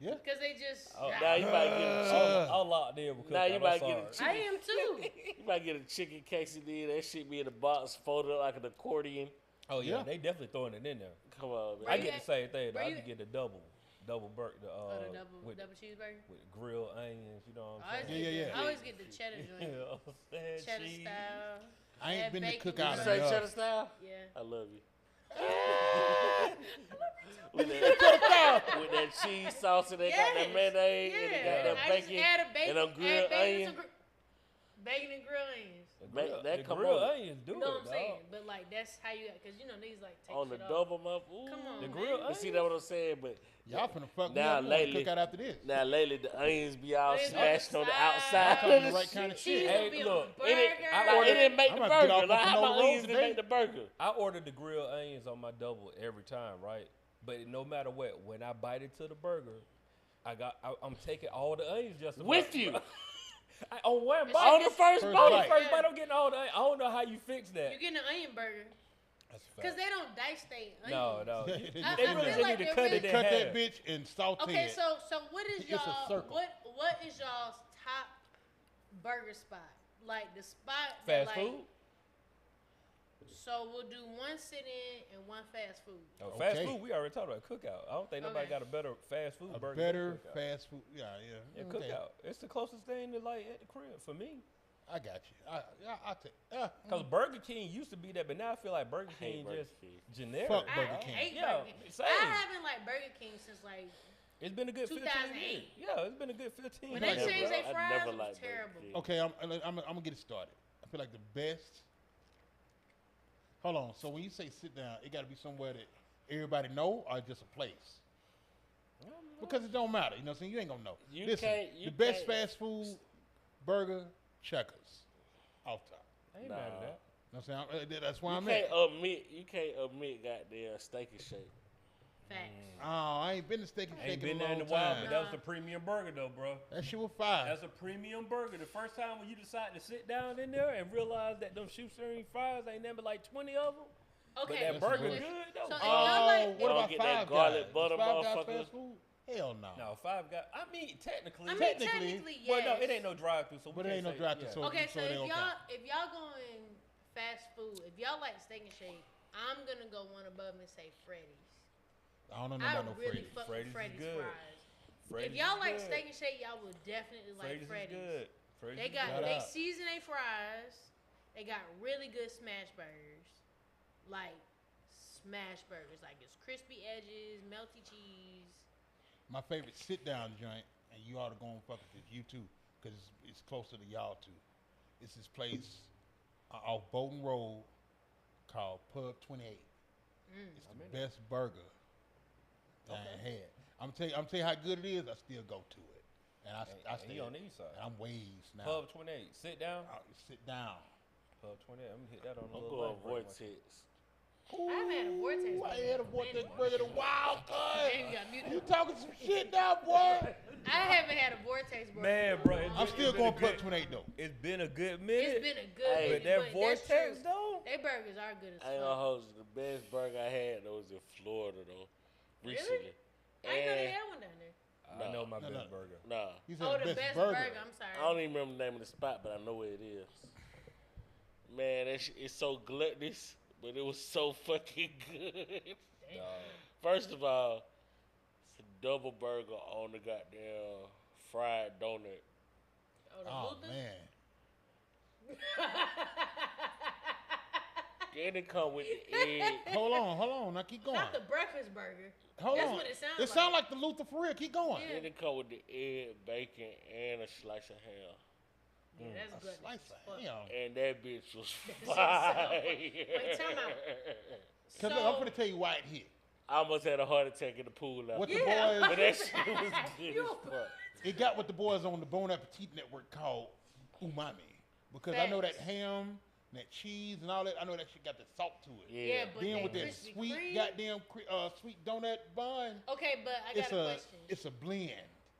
Yeah. Because they just. Oh, Now you might get a chicken. I'm locked in with cookout. Now you I'm might sorry. get a I am too. You might get a chicken quesadilla. That shit be in a box folded up like an accordion. Oh yeah, Yeah. they definitely throwing it in there. Come on, man. I Right. get the same thing. Though. Where I you can at? get the double burger, The with double cheeseburger. with grilled onions. You know what I I'm always, saying? Yeah, get yeah, the, yeah. I always get the cheddar You joint. know what I'm saying? Cheddar Cheese. style. I ain't Add been to bacon cookout to You it. say enough. cheddar style? Yeah. I love you. with, that cheese sauce and they got that Yes. mayonnaise Yeah. and they got that I just bacon. add a bacon and them grilled add bacon, onions. bacon and grilled onions. That The come grilled on. onions do You know what it, I'm dog. saying? But like that's how you, cause you know niggas like take On the shit off. double muff. Ooh. Come on, The man. grilled You see that what I'm saying? But Y'all finna fuck me Now up. We wanna lately- cook out after this. now lately the onions be all Onions on smashed the on the side. outside. I'm talking the right kind of Cheese shit. Hey, gonna be look, on the It didn't, burger. it didn't make I'm the about to get burger. off Like, of how no about roll onions didn't today. make the burger? I ordered the grilled onions on my double every time, right? But no matter what, when I bite into the burger, I'm taking all the onions just about. With you. On one It's bite. On the first First bite. bite. First bite, I'm getting all the onions. I don't know how you fix that. You getting an onion burger? That's a Cause fact. they don't dice they No, onions. no. They They I really feel just like need to they're cut really- it in Cut half. that bitch and saute Okay, it. so what is It's a y'all circle. what is y'all's top burger spot? Like the spot Fast that, like, food? So we'll do one sit-in and one fast food. Oh, fast Okay. food, we already talked about cookout. I don't think nobody Okay. got a better fast food A burger. better than cookout. fast food. Yeah. Yeah, Okay. cookout. It's the closest thing to like at the crib for me. I got you. I'll take. Cause Burger King used to be that, but now I feel like Burger hate King Burger just King. generic. Fuck I Burger King. hate Yeah, Burger King. same. I haven't liked Burger King since like It's been a good 15 2008. years. Yeah, it's been a good 15 when years. they changed never- their I fries. never It was liked Burger terrible. King. Okay, I'm gonna get it started. I feel like the best. Hold on. So when you say sit down, it got to be somewhere that everybody know, or just a place. Because it don't matter. You know what I'm saying? You ain't gonna know. You Listen, can't- the best fast food burger, Checkers, off top. I ain't Nah. mad at that. You know what I'm saying? That's where You I'm can't at. admit, goddamn steak and shake. Facts. Oh, I ain't been to Steak and I ain't Shake been in a there in long a while, time. but that was a premium burger though, bro. That shit was fire. That's a premium burger. The first time when you decide to sit down in there and realize that them shoestring fries ain't never like 20 of them. Okay. But that That's burger good. good though. So if Oh, y'all like, what Don't about get that Five garlic Guys? butter, Is Five Guys motherfucker. fast food? Hell no. No, Five Guys. I mean, technically. I mean, technically, technically, yes. Well, no, it ain't no drive-through, so we But it can't ain't no say- drive-through, yeah. so- Okay, so it if don't y'all going fast food, if y'all like Steak and Shake, I'm gonna go one above and say Freddy's. I don't know I about no really Freddy's. fuck Freddy's is with Freddy's good. fries. Freddy's If y'all is like good. Steak and Shake, y'all would definitely like Freddy's Freddy's. is good. Freddy's They is got good. they out. season their fries. They got really good smash burgers, like smash burgers, like it's crispy edges, melty cheese. My favorite sit-down joint, and you ought to go and fuck with this, you too, because it's closer to y'all too. It's this place off Bolton Road called Pub 28. It's I'm the in there. best burger that I ain't had. I'm tell you how good it is. I still go to it, and I And stay he on the east side. And I'm ways now. Pub 28. Sit down. Sit down. Pub 28. I'm gonna hit that on the I'm little going light break one. Vortex. I haven't had a Vortex Ooh, I burger had a in a Vortex minute. burger the wild And cuz. you got muted. You talking some shit now, boy? I haven't had a Vortex burger. Man, bro, it's I'm been- still it's been going a Pub good- 28 though. It's been a good minute. It's been a good Hey. minute, but that that's Vortex true. though. They burgers are good as I ain't gonna fuck. hold you. The best burger I had was in Florida though, recently. I ain't know they And had one down there. I know my No, best no. burger. nah, He said Oh, the best burger. I'm sorry. I don't even remember the name of the spot, but I know where it is. Man, that shit is so gluttonous, but it was so fucking good. Dog. First of all, it's a double burger on the goddamn fried donut. Oh, the Oh Luther? man. Then it come with the egg. Hold on. Now keep going. Not the breakfast burger. Hold That's on. what it sounds It sound like the Luther for real. Keep going. Yeah. Then it come with the egg, bacon, and a slice of ham. Yeah, that's A good. slice of ham. And that bitch was shit fire. sound- Wait, time out. Cause look, I'm gonna tell you why it hit. I almost had a heart attack in the pool last What night. the Yeah. But boys, that shit was good You- as fuck. it got what the boys on the Bon Appetit network called umami. Because I know that Facts. ham, that cheese, and all that. I know that shit got the salt to it. Yeah, but Then that with that Krispy sweet Kreme- goddamn sweet donut bun, Okay, but I got a question. it's a blend.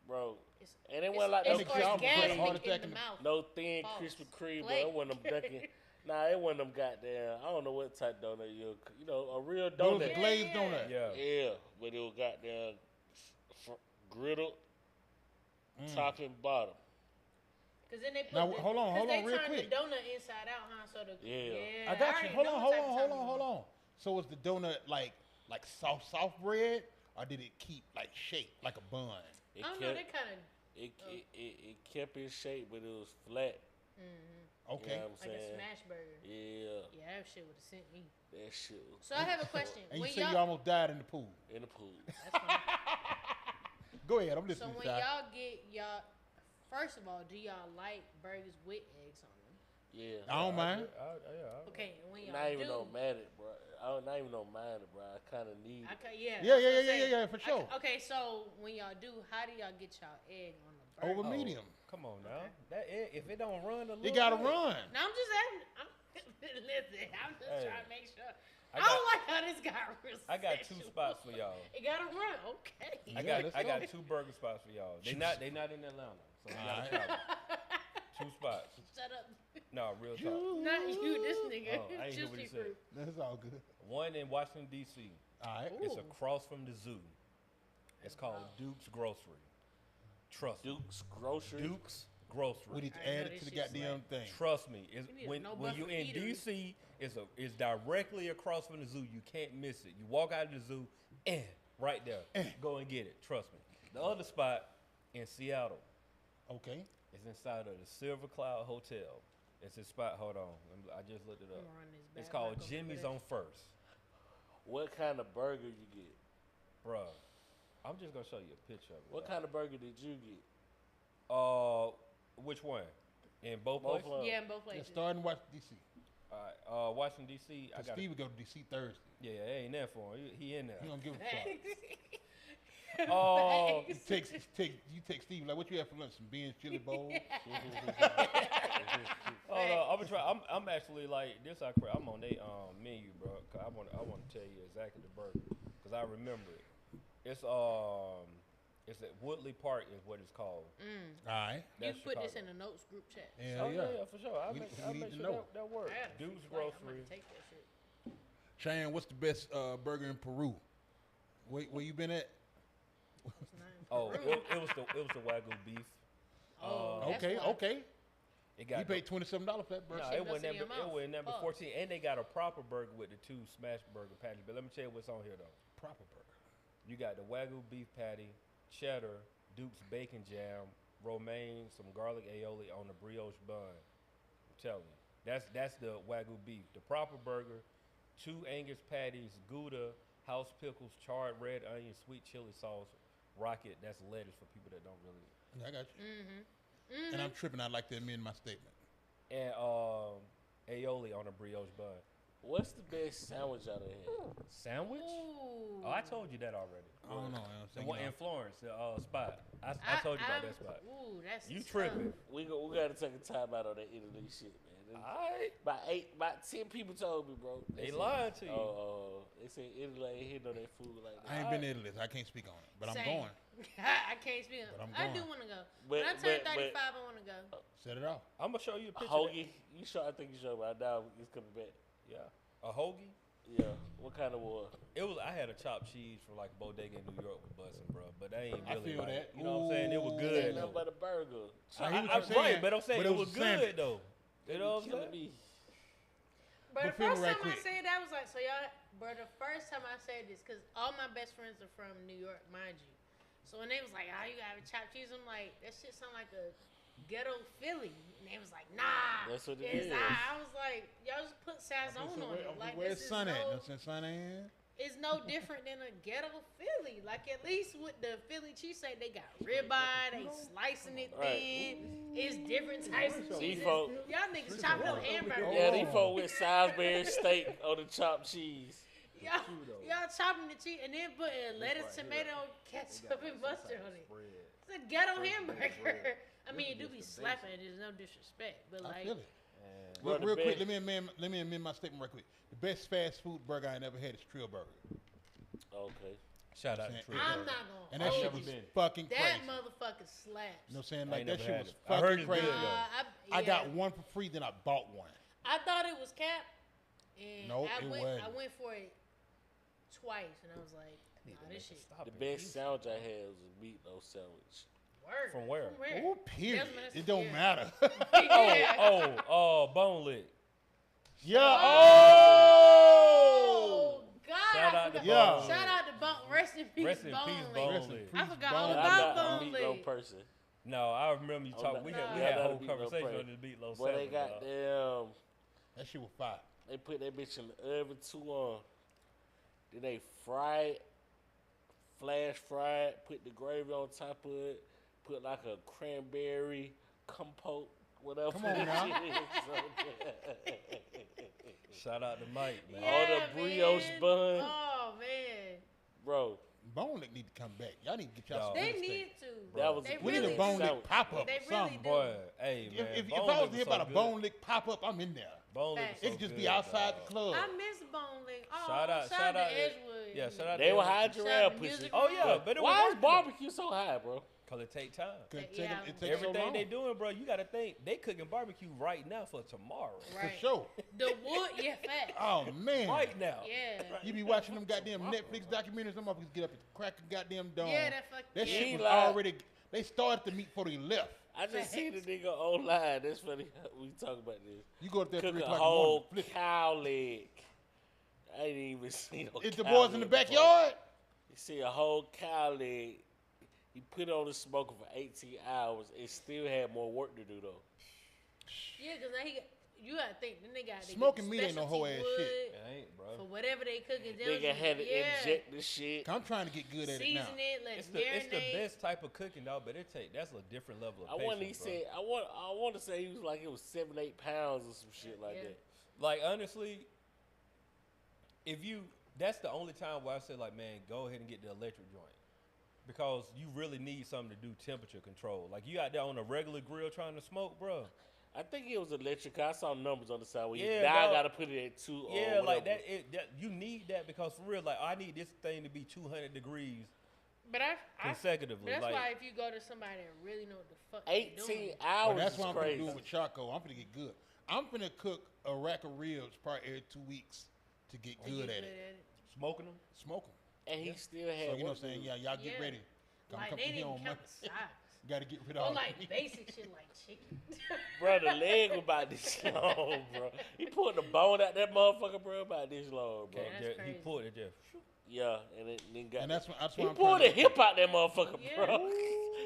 Bro. It's, And it wasn't like it's no Nigga, y'all put a orgasmic heart in attack the in the- mouth. no thin Pause. Krispy Kreme, bro. Play. It wasn't them ducking. Nah, it wasn't them goddamn. I don't know what type donut you know, a real Those donut. are glazed Yeah. donut. Yeah. Yeah, but it was goddamn griddled, top and bottom. Cause then they put Now, the, hold on, 'cause hold they on real turn quick. the donut inside out, huh? So the Yeah. I got you. already Hold know on, what hold type on, of hold time on, you hold want. on. So is the donut like soft bread, or did it keep like shaped like a bun? It I don't know. They kept, kind of it kept its shape, but it was flat. Okay. You know what I'm like saying? a smash burger. Yeah, Yeah, that shit would have sent me. that shit was So I have a question. And you When say you y'all, almost died in the pool. in the pool. that's fine. Go ahead, I'm So listening. when Shy. y'all get y'all, first of all, do y'all like burgers with eggs on them? Yeah. I don't mind. Okay, and when y'all Not even do, no mad it, bro. Not even no mind it, bro. I kind of need it. yeah, Yeah, that's what I'm saying. for sure. Okay, so when y'all do, how do y'all get y'all egg on the burger? Over medium. Come on now. That egg, if it don't run a little It gotta bit- run. No, I'm just asking. Listen, I'm just Hey, trying to make sure. I I, got- don't like how this got real I got two sexual. spots for y'all. It gotta run. Okay. Yeah, let's I got go. two burger spots for y'all. They not in Atlanta, so you gotta Alright. travel. Two spots. Shut up. No, real talk. Not you, this nigga. Oh, I ain't hear what he Juicy said. fruit. That's all good. One in Washington D.C. All right. It's Ooh. across from the zoo. It's called Wow. Duke's Grocery. Trust me. Duke's grocery. Duke's Grocery. We need to I know add it this to the shit's goddamn thing. Trust me. It's, We need a when no when you buffer in eatery. D.C., it's directly across from the zoo. You can't miss it. You walk out of the zoo, right there. Go and get it. Trust me. The other spot in Seattle Okay. is inside of the Silver Cloud Hotel. It's a spot. Hold on. I just looked it I'm up. gonna run this It's back called over Jimmy's there. on First. What kind of burger you get? Bruh, I'm just going to show you a picture of it. What kind of burger did you get? Which one? In both Both places? of 'em. Yeah, in both Yeah, places. starting in Washington D.C. All right. Washington, D.C. I Cause got Steve would go to D.C. Thursday. Yeah, it ain't there for him. He in there. He don't give a fuck. Oh, You take Steve like, what you have for lunch? Some beans, chili bowl. hold on. I'm gonna try. I'm actually like this. I'm on their menu, bro. 'Cause I want to tell you exactly the burger, cause I remember it. It's at Woodley Park is what it's called. Mm. All right. You That's put this Chicago. in the notes group chat. Yeah, Oh yeah. yeah, for sure. I'll We make need to sure know. that works. I got a Dude's free flight. I'm Grocery. gonna take that shit. Cheyenne, what's the best burger in Peru? Where you been at? What's the name? Oh, Peru. it was the Wagyu beef. Oh, that's Okay, why. okay. It got You paid $27 for that burger. No, Shit it wasn't goes in number. your It mouth. was number Pause. 14, and they got a proper burger with the 2 smash burger patties. But let me tell you what's on here though. Proper burger. You got the Wagyu beef patty, cheddar, Duke's bacon jam, romaine, some garlic aioli on the brioche bun. I'm telling you, that's the Wagyu beef. The proper burger, 2 Angus patties, Gouda, house pickles, charred red onion, sweet chili sauce, rocket. That's lettuce for people that don't really. Yeah, I got you. Mm-hmm. And I'm tripping. I'd like to amend my statement. And aioli on a brioche bun. What's the best sandwich out of here? Sandwich? Ooh. Oh, I told you that already. I don't know. The one in Florence, the spot. I told you about that spot. Ooh, that's You tough. tripping? We gotta take a time out on that Italy shit, man. Alright. About 10 people told me, bro. They said, lied to you. They said Italy ain't hitting on that food like that. I ain't been to Italy. I can't speak on it, but I'm Same. going. I can't speak. But I'm I do going. want to go. But- when I turn but- 35, I want to go. Set it off. I'm gonna show you a picture. Hoagie, you sure? I think you sure. But now it's coming back. Yeah. A hoagie? Yeah. What kind of war? I had a chopped cheese from like a bodega in New York with bussin', bro. But they ain't I really feel like, that. you know what I'm saying? It was Ooh. good. Ain't though. nothing but a burger. I hear what you're saying, right, but I'm saying but it was a sandwich. good though. You know what I'm Killing saying? me. But the But feel me first right time I quick. said that, I was like, so y'all, bro, the first time I said this, because all my best friends are from New York, mind you. So when they was like, oh, you got to chopped cheese, I'm like, that shit sound like a ghetto Philly. And they was like, nah. That's what it it's is. I was like, y'all just put Sazon on it. Like, Where's this is Son at? no, No Son ain't. it's no different than a ghetto Philly. Like, at least with the Philly cheesesteak, they got ribeye, they slicing it Right. thin. It's different types of These cheeses. folk, Y'all niggas chopping up hamburgers. yeah, these folk with Salisbury steak on the chopped cheese. Y'all chopping the cheese and then putting lettuce, tomato, ketchup, and mustard on it. It's a ghetto hamburger. I mean, it do be slapping. There's no disrespect, but I like, feel it. Bro, the Real quick, best- let me amend my statement right quick. The best fast food burger I never had is Trill Burger. Okay. Shout out to Saying- Trill I'm Burger. not gonna. And that hold shit you. was been. fucking That crazy. motherfucker slaps. You know what I'm saying? I Like, ain't that never shit had was it. I heard fucking it's crazy. good, though. I yeah. got one for free, then I bought one. I thought it was cap, and Nope, I it went. wasn't. I went for it twice, and I was like, nah, this shit. The best sandwich I had was a meatloaf sandwich. Word. From where? Oh, period. Desmond, It don't yeah. matter. Yeah. Bone lick. Yeah. Oh God! Shout I out to forgot. Yeah. Shout out to Bone. Rest in peace, Rest in Bone peace, Lick. Bone Rest in Lick. peace, I forgot Bone all I'm Lick. about not a Bone meatloaf Lick. person. No, I remember you I'm talking. not- We Nah. had Yeah, a that'll whole be no conversation prayer. on this meatloaf Boy, they sandwich, got dog. them. That shit was fire. They put that bitch in the oven too long. Then they fry it, flash fry it, put the gravy on top of it, put like a cranberry compote, whatever. Come on that now. shit is. Shout out to Mike, man. Yeah, the brioche man. bun. Oh man, Bro, Bone Lick need to come back. Y'all need to get y'all Dog. some they real estate. need to. that was They a We need really a Bone sandwich. Lick pop up They or really something. do. Boy, hey man. If Bone I Lick was to hear so about a good. Bone Lick pop up, I'm in there. Bone Lick Facts. so It could just good, be outside dog. the club. I miss Bone Lick. Oh, Shout out to to- Edgewood. Yeah, shout out They to were them. high Shout out giraffe to pussy. Music Oh yeah, but it was Why is working, though. barbecue so high, bro? Cause it take time. It Yeah. takes so Everything long. they doing, bro, you gotta think they cooking barbecue right now for tomorrow. For Right. sure. The wood, yeah, facts. Oh man. Right now. Yeah. You be watching them goddamn Netflix documentaries. Them motherfuckers get up and crack a goddamn dome. Yeah, that fuck. That yeah. shit He was lied. already. They started the meat before they left. I just seen the nigga online. That's funny. We talk about this. You go up there at Cook 3 a o'clock whole in the morning. cow leg. I ain't even seen no Is the cow boys in the leg before. backyard? You see a whole cow leg. He put it on the smoker for 18 hours and still had more work to do though. Yeah, because now you gotta think. Then they got they Smoking get meat ain't no specialty whole ass wood shit. It ain't, bro. For whatever they cooking. Nigga had to inject the shit. I'm trying to get good at it now. Season it, let It's it the marinate. best type of cooking, dog. But that's a different level of I want he patience, bro. said I want to say he was like it was 7-8 pounds or some shit like Yeah. that. Like honestly, that's the only time where I say like, man, go ahead and get the electric joint. Because you really need something to do temperature control. Like you out there on a regular grill trying to smoke, bro. I think it was electric. I saw numbers on the side where Yeah, now I dog. gotta put it at 2 Yeah, or like whatever. that, you need that because for real, like I need this thing to be 200 degrees But consecutively. That's like, why if you go to somebody that really know what the fuck they 18 doing. hours That's is what I'm crazy. gonna do with Chaco. I'm gonna get good. I'm gonna cook a rack of ribs probably every 2 weeks to get to good get at it. smoking them. Smoke them. And he still had So you know work what I'm saying? to do. Yeah, y'all get Yeah. ready. Like Come they here didn't on count Monday. the size. Gotta get rid of Or all like the basic shit like chicken. Bro, the leg was about this long, bro. He pulled the bone out that motherfucker, bro, about this long, bro. That's He crazy. pulled it just. Yeah, and then got. And that's why he I'm pulled trying the to- hip out that motherfucker, Yeah. bro.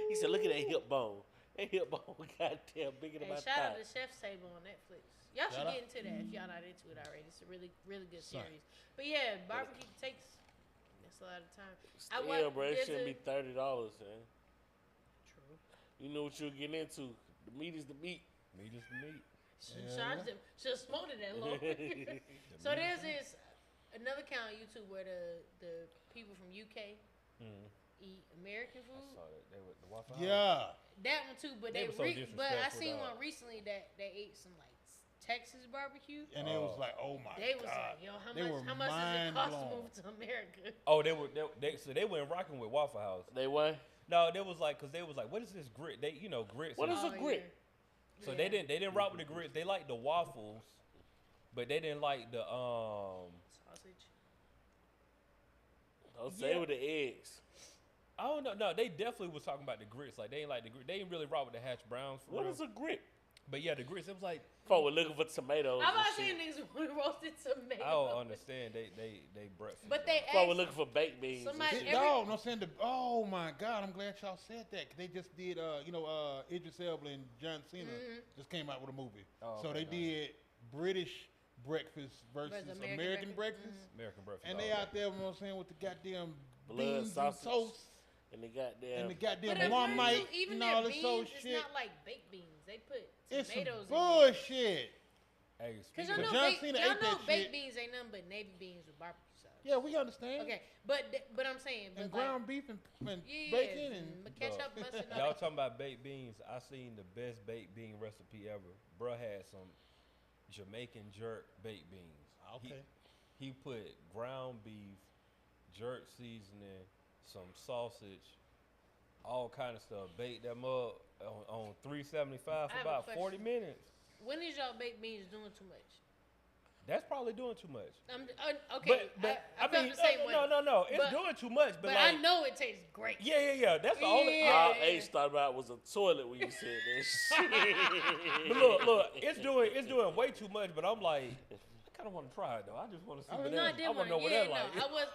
He said, "Look at that hip bone. That hip bone, goddamn, bigger than Hey, my shout out thigh." to Chef's Table on Netflix. Y'all should Shout out. get into that if y'all not into it already. It's a really, really good Son. series. But yeah, barbecue takes. That's a lot of time. Still, bro, it there's shouldn't a- be $30, man. True. You know what you're getting into. The meat is the meat. Meat is the meat. Should Yeah. charge them. Should have smoked it that long. So there's this another account on YouTube where the people from UK eat American I food. saw that. They were the Waffle House. Yeah. That one too, but They they were so but I disrespectful, seen dog. one recently that they ate some like Texas barbecue. And it was like, oh my They was God. like, yo, They were how much does it cost to mind move to America? Oh, they weren't rocking with Waffle House. They what? No, they was like, cause they was like, what is this grit? They, grits. What and- is a grit? Yeah. So Yeah. they didn't rock with the grits. They liked the waffles, but they didn't like the Sausage. Don't say Yeah. with the eggs. I don't know. No, they definitely was talking about the grits. Like they ain't like the grit. They ain't really rock with the hash browns. For What real. is a grit? But yeah, the grits. It was like Folk were looking for tomatoes. I'm and not shit. saying niggas with roasted tomatoes. I don't understand. They breakfast. But they Folk were asked looking for baked beans. somebody- and shit. every- No, I'm saying oh my God, I'm glad y'all said that. 'Cause they just did, Idris Elba and John Cena just came out with a movie. Oh, so okay, they nice. did British breakfast versus American breakfast. American breakfast. And they out there, you know what I'm saying, with the goddamn Blood, beans sausage, and toast and the goddamn. and the But goddamn if Marmite even and their all this beans, old it's shit. not like baked beans. They put It's some tomatoes in there. bullshit. Hey, Cause speaking y'all of- know, John baked, Cena y'all ate know that baked shit. beans ain't nothing but navy beans with barbecue sauce. Yeah, we understand. Okay, but I'm saying, but And like, ground beef and yeah, bacon and ketchup, mustard. and all y'all that. talking about baked beans? I seen the best baked bean recipe ever. Bruh had some Jamaican jerk baked beans. Okay. He put ground beef, jerk seasoning, some sausage, all kind of stuff. Baked them up on 375 I for have a about question. 40 minutes. When is y'all baked beans doing too much? That's probably doing too much. Okay, But I felt mean, the same way. no. It's But- doing too much. But, But like, I know it tastes great. yeah. That's the only. Yeah. All H thought about was a toilet when you said that shit. But look, it's doing way too much. But I'm like, I kind of want to try it though. I just want to see what No, I that. did I want want to know what that like.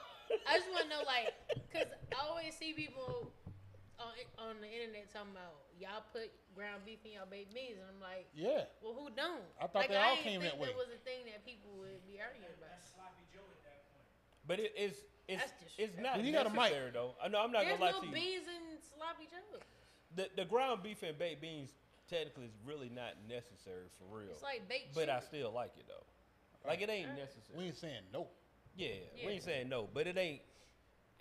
I just want to know, like, because I always see people on the internet talking about y'all put ground beef in y'all baked beans, and I'm like, yeah. well, who don't? I thought like, they all didn't came think that way. That was a thing that people would be arguing about. But it's That's not Well, you got a mic. necessary though. I know I'm not There's gonna lie no to you. beans in sloppy joe. The ground beef and baked beans technically is really not necessary for real. It's like baked But I chicken. still like it though. Like it ain't necessary. We ain't saying no. Yeah, Yeah. we ain't saying no, but it ain't.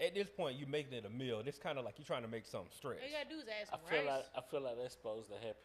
At this point, you making it a meal. It's kind of like you trying to make something stretch. All you gotta do is add I some feel rice. like that's supposed to happen.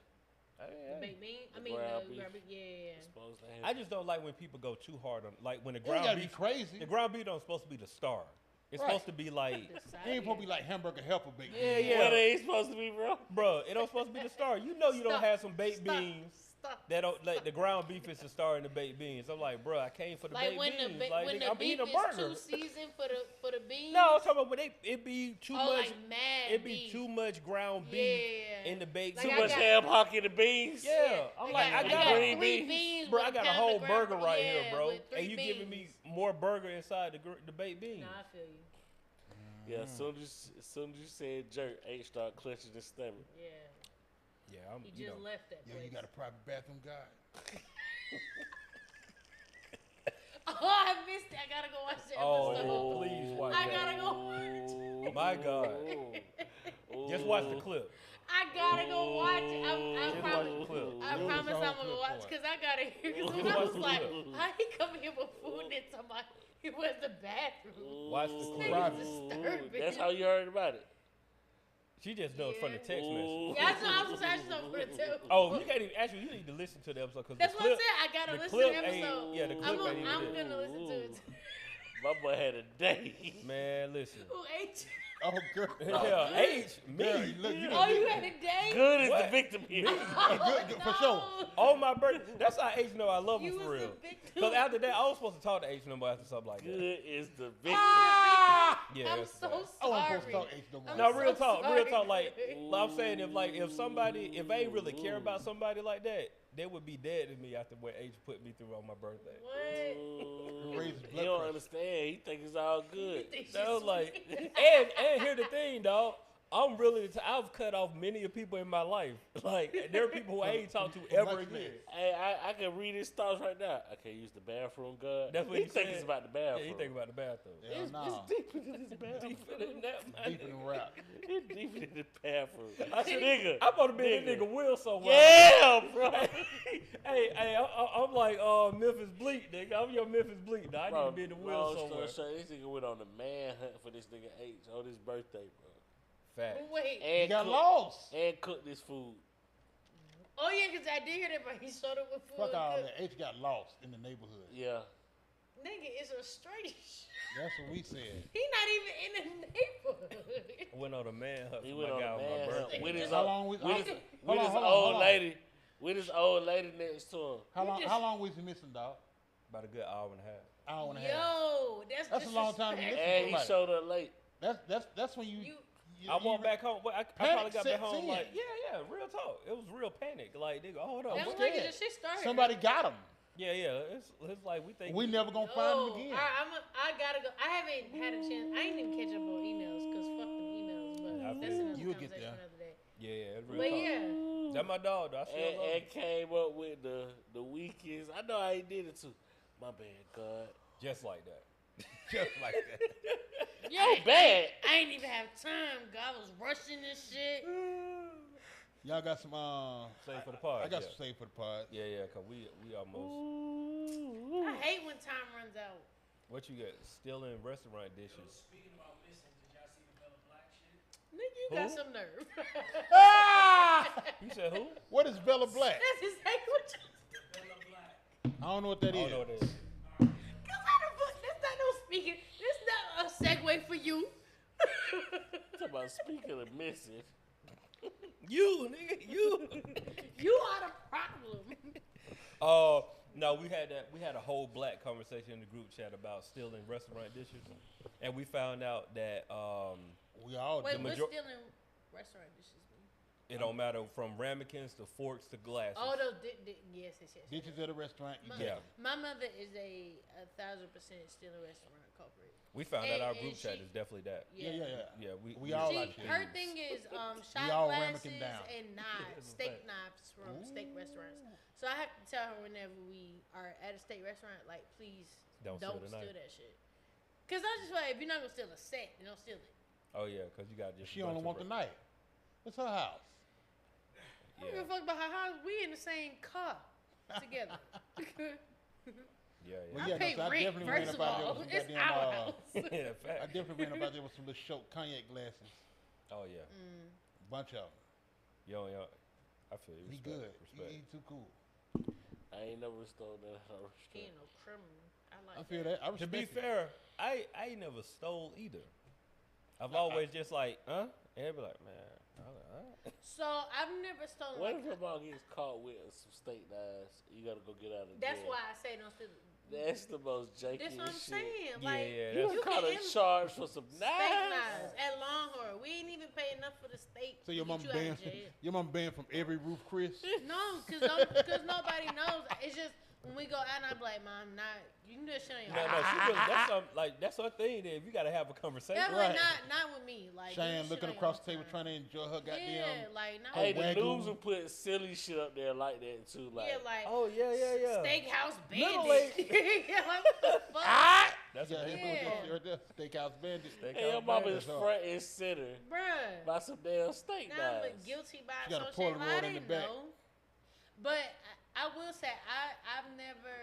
The baked bean. I The mean, ground the beef. ground beef. Yeah. It's supposed to happen. I just don't like when people go too hard on like when the You ain't ground gotta be beef. crazy. The ground beef don't supposed to be the star. It's Right. supposed to be like, The side It ain't supposed to dish. be like hamburger helper baked yeah, beans. yeah. What it ain't supposed to be, bro? Bro, it don't supposed to be the star. You know you don't Stop. have some baked Stop. beans Stop. that don't like the ground beef is the star in the baked beans. I'm like, bro, I came for the Like baked when beans. the like when nigga, the I'm beef eating a is burger. too seasoned for the beans. No, I'm talking about when it be too Oh, much. like mad It be beef. too much ground beef Yeah. in the baked Like Too I beans. much got- ham hock in the beans. Yeah, I'm like, I got green three beans. beans. Bro, I with got a pound whole of ground- burger right yeah, here, bro. with three And you giving me beans. more burger inside the baked beans. Nah, I feel you. Yeah, as soon as you said jerk, H started clutching his stomach. Yeah. Yeah, I'm. He You just know, left that Yo, place. you got a private bathroom guide. Oh, I missed it. I gotta go watch the episode. oh, please watch I that. gotta go. My God. Just watch the clip. I gotta go watch it. I Just watch promise. the clip. I It was promise the I'm whole gonna clip watch for it. because I gotta hear. Because Just when I watch was the like, clip. how he come here with food and somebody he was the bathroom. Watch the clip. Private. Disturbing. That's how you heard about it. She just knows from the Yeah. text message. Yeah, that's what I was actually gonna tell. Oh, you can't even. Actually, you need to listen to the episode because That's the what I clip. said. I gotta the listen clip to the ain't- episode. yeah, the clip ain't even I'm there. gonna listen to it. My boy had a day. Man, listen. Who ate? Oh, girl. Yeah, age, me. Girl, look, you Oh, you had a date? Good is What? the victim here. good, for sure. On my birthday. That's how H know I love him You for was real. the victim. Because after that, I was supposed to talk to H number after something like that. Good is the victim. Yeah, I'm that's so bad. I wasn't supposed to sorry. talk H no more. I'm No, so real talk, sorry. I'm saying if they ain't really care about somebody like that, they would be dead to me after what H put me through on my birthday. What? Raise his He blood don't pressure. understand. He think it's all good. That was like, and here's the thing, dog. I've cut off many of people in my life. Like, there are people who I ain't talked to ever much again. Hey, I can read his thoughts right now. I can't use the bathroom, God. That's what he he think said. it's about the Yeah, bathroom. he think about the bathroom. Hell It's no. deeper than this bathroom. Deeper than that, man. Deep in the rap. It's deeper than the bathroom. I said, nigga. I'm supposed to be that nigga Will somewhere. Yeah, bro. Hey, I'm like Memphis Bleak, nigga. I'm your Memphis Bleak. Now, I need to be in the Will somewhere. So this nigga went on the manhunt for this nigga H on his birthday, bro. Fact. But wait. He And got lost. And cooked this food. Oh, yeah, because I did hear that, but he showed up with food. Fuck all Good. that. H got lost in the neighborhood. Yeah. Nigga, it's a straight shot. That's what we said. He not even in the neighborhood. I went on a manhunt He for went my on guy a on my manhunt birthday. with his How long was- with his hold on, old hold on. lady. With his old lady next to him. How long was he missing, dog? About a good hour and a half. Hour and a half. Yo, that's a long time to disrespect. miss. And he Somebody. showed up late. That's when you I walked back home. I Panic probably got back sets home in. like, yeah, real talk. It was real panic. Like, nigga, hold up. That was what? like scared. the shit started. Somebody got him. Yeah. It's like we think. We never gonna find him again. All right, I gotta go. I haven't had a chance. I ain't even catch up on emails because fuck them emails. But I that's feel another you. You'll get conversation there. another day. Yeah, it's real But talk. yeah, That's my dog, though. I still love him. And came up with the weakest. I know I ain't did it too. My bad, God. Just like that. Just like that. Yo, bad. I ain't even have time. God was rushing this shit. Y'all got some Save for the pod. I got yeah. some save for the pod. Yeah, cause we almost. I hate when time runs out. What you got? Stealing restaurant dishes. Speaking about missing, did y'all see the Bella Black shit? Nigga, you got Who? some nerve. You said who? What is Bella Black? That's exactly what you Bella Black. I don't know what that I is. don't know what it is. Cause I don't put that's not no speaking. This not a segue for you. Talk about speaking of missing. You, nigga, you. You are the problem. No, we had a whole black conversation in the group chat about stealing restaurant dishes, and we found out that We all Wait, do. we're major- stealing restaurant dishes. Man. it don't matter from ramekins to forks to glasses. Oh, those yes. Dishes at a restaurant. You My, get Yeah. them. my mother is a 1,000% stealing restaurant culprit. We found out And- our and group chat she- is definitely that. Yeah. Yeah, We all She, like that. her thing is shot all glasses ramekin down. and knives, steak knives from steak restaurants. So I have to tell her whenever we are at a steak restaurant, like, please Don't don't steal the steal knife. that shit. Cause I just feel like if you're not gonna steal a set, then don't steal it. Oh yeah, because you got just. She only want the night. It's her house. I don't give a fuck about her house. We in the same car together. Yeah. Well, I yeah, pay so I rent, definitely ran first of up out there all. with some It's goddamn, our house. Yeah, I fact. definitely ran up out there with some little short cognac glasses. Oh yeah. Bunch of them. Yo, I feel you. He Respect, good. Respect. He too cool. I ain't never stole that He restaurant. ain't no criminal. I like I feel that. I To respect be it. fair, I ain't never stole either. I've always just like, huh? And they be like, man, huh? So I've never stolen. What Like, if your mom gets caught with some steak knives? You gotta go get out of that's jail. why I say don't steal. That's the most janky That's what I'm shit. saying. Yeah, Like, yeah, You that's- was caught a can charge for some steak knives. knives at Longhorn. We ain't even pay enough for the steak. So your to mom get you out banned. of jail. Your mom banned from every roof, Chris. No, cause nobody knows. It's just when we go out, and I'm like, Mom, not you can do that shit on your No, own. she really, that's some, like that's her thing. Then you gotta have a conversation. Definitely Right. not with me. Like do Cheyenne shit looking on your across own the table time. trying to enjoy her goddamn. Yeah, like not Hey, with the Wagyu. news will put silly shit up there like that too. Like, yeah, like Oh yeah. Steakhouse Little Bandit. yeah, like what the fuck, That's Yeah, what he they put Yeah. that shit right there. Steakhouse Bandit. hey, your mama is front and center bruh. by some damn steak Now I'm knives. guilty by She got a association. Polaroid I in the didn't back. know, but I will say I've never.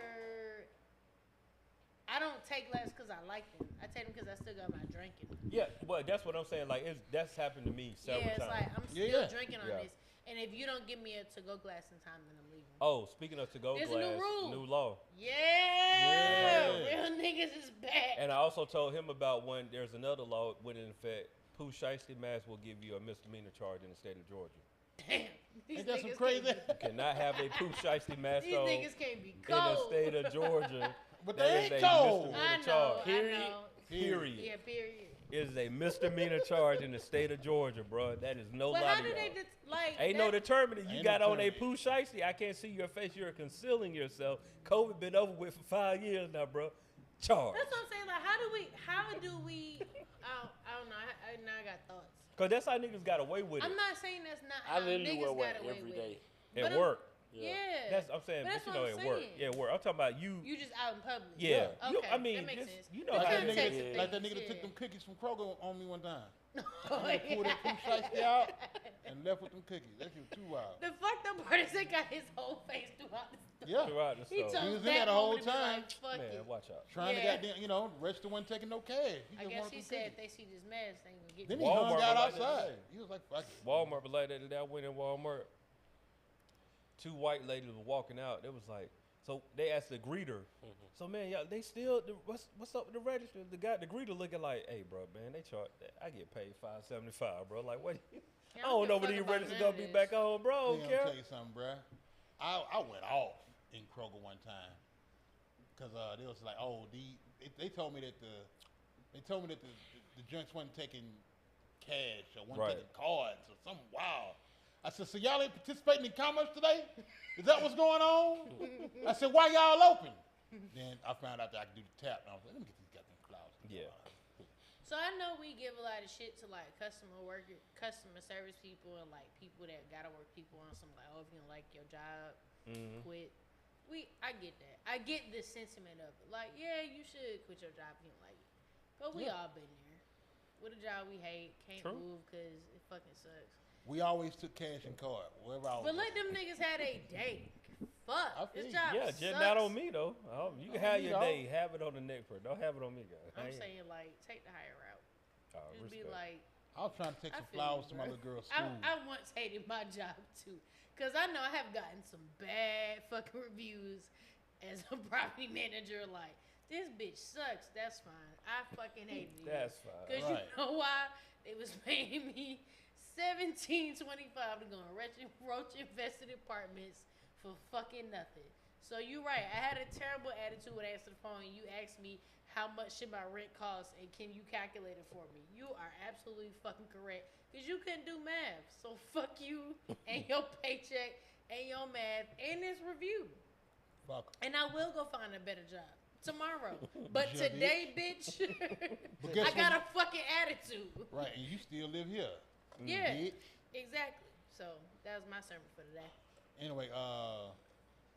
I don't take glasses because I like them. I take them because I still got my drink in them. Yeah, but that's what I'm saying. Like that's happened to me several Yeah, it's times. like I'm Yeah, still yeah. drinking on Yeah. this, and if you don't give me a to-go glass in time, then I'm leaving. Oh, speaking of to-go There's a glass, new rule. new law. Yeah, Yeah. real niggas is back. And I also told him about when there's another law went in effect Pooh Shiesty mask will give you a misdemeanor charge in the state of Georgia. Damn. These Ain't that some niggas crazy? can't You cannot have a Pooh Shiesty mask These on niggas can't be in the cold. state of Georgia. But That they is ain't a cold. misdemeanor I know. charge. I Period. know. Period. Yeah, period. It is a misdemeanor charge in the state of Georgia, bro. That is no But lie how to do y'all. they like? Ain't no that- determining. You Ain't got on a determining. Pooh Shiesty. I can't see your face. You're concealing yourself. COVID been over with for 5 years now, bro. Charge. That's what I'm saying. Like, how do we? I don't know. Now I got thoughts. Cause that's how niggas got away with it I'm not saying that's not I how literally wear niggas one got away every with day. it. at but work. Yeah. That's I'm saying, But but that's you what know, I'm at work. saying. Yeah, work. I'm talking about you. You just out in public. Yeah. You- Okay. I mean, that makes this- sense. you know The how Like that Context context nigga, of like that things, nigga that took yeah. them cookies from Kroger on me one time. Oh, He pulled that Pooh Shiesty out and left with them cookies. That shit was too wild. The fucked up part is they got his whole face throughout the story. Yeah. throughout the He store. told He was in that there the whole moment to be time. Like, fuck Man, it. watch out. Trying Yeah. to goddamn, the register wasn't taking no cash. He I just guess wanted he them said cookies. if they see this mask, they gonna get Then me. he hung Walmart out was like that outside. today. He was like, fuck it. Walmart was like that today. I went in Walmart. Two white ladies were walking out. They was like, so they asked the greeter. So man, y'all, they still what's up with the register? The greeter looking like, hey, bro, man, they charge. I get paid $5.75, bro. Like what? Yeah, I don't give know a when fuck these about registers none gonna of be this. back on, bro. I Let don't me care. tell you something, bruh. I went off in Kroger one time because they was like, oh, they told me that the joints wasn't taking cash or wasn't Right. taking cards or something wild. I said, so y'all ain't participating in commerce today? Is that what's going on? I said, why y'all open? Then I found out that I could do the tap, and I was like, let me get these goddamn clouds. Yeah. So I know we give a lot of shit to like customer service people, and like people that gotta work people on some like, oh, if you don't like your job, quit. I get that. I get the sentiment of it. Like, yeah, you should quit your job if you don't like it. But we all been there. With a job we hate, can't True. move because it fucking sucks. We always took cash and card. Wherever I was. But let them niggas have their day. I Fuck. feel This you. job Yeah, sucks. just not on me though. You can On have me, your dog. day. Have it on the next person. Don't have it on me, guys. I'm saying like take the higher route. Just be Respect. like, I was trying to take I some feel flowers you, to my bro. little girl's school. I once hated my job too, cause I know I have gotten some bad fucking reviews as a property manager. Like, this bitch sucks. That's fine. I fucking hated it. That's fine. Cause Right. you know why? They was paying me $17.25 to go in roach infested apartments for fucking nothing. So you right. I had a terrible attitude when I answered the phone and you asked me how much should my rent cost and can you calculate it for me? You are absolutely fucking correct. Because you couldn't do math. So fuck you and your paycheck and your math and this review. Fuck. And I will go find a better job tomorrow. But Yeah, today, bitch, But guess I got what? a fucking attitude. Right, and you still live here. Yeah, Bitch. exactly. So that was my sermon for today. Anyway,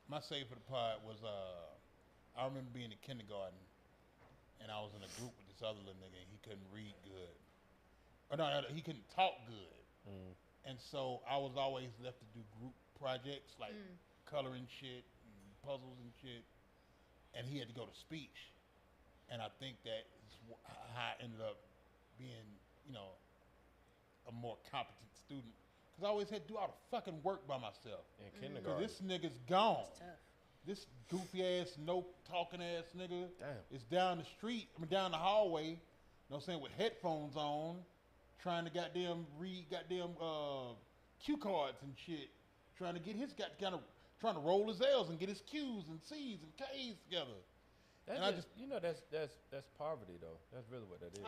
my save for the pod was I remember being in kindergarten and I was in a group with this other little nigga and he couldn't read good. Or no, he couldn't talk good. And so I was always left to do group projects like coloring shit and puzzles and shit. And he had to go to speech. And I think that is how I ended up being, a more competent student. Because I always had to do all the fucking work by myself. In Because kindergarten. this nigga's gone. It's tough. This goofy ass, no talking ass nigga Damn. is down the street, down the hallway, you know what I'm saying, with headphones on, trying to goddamn read goddamn cue cards and shit, trying to get his trying to roll his L's and get his Q's and C's and K's together. That's And I just, that's poverty though. That's really what that is.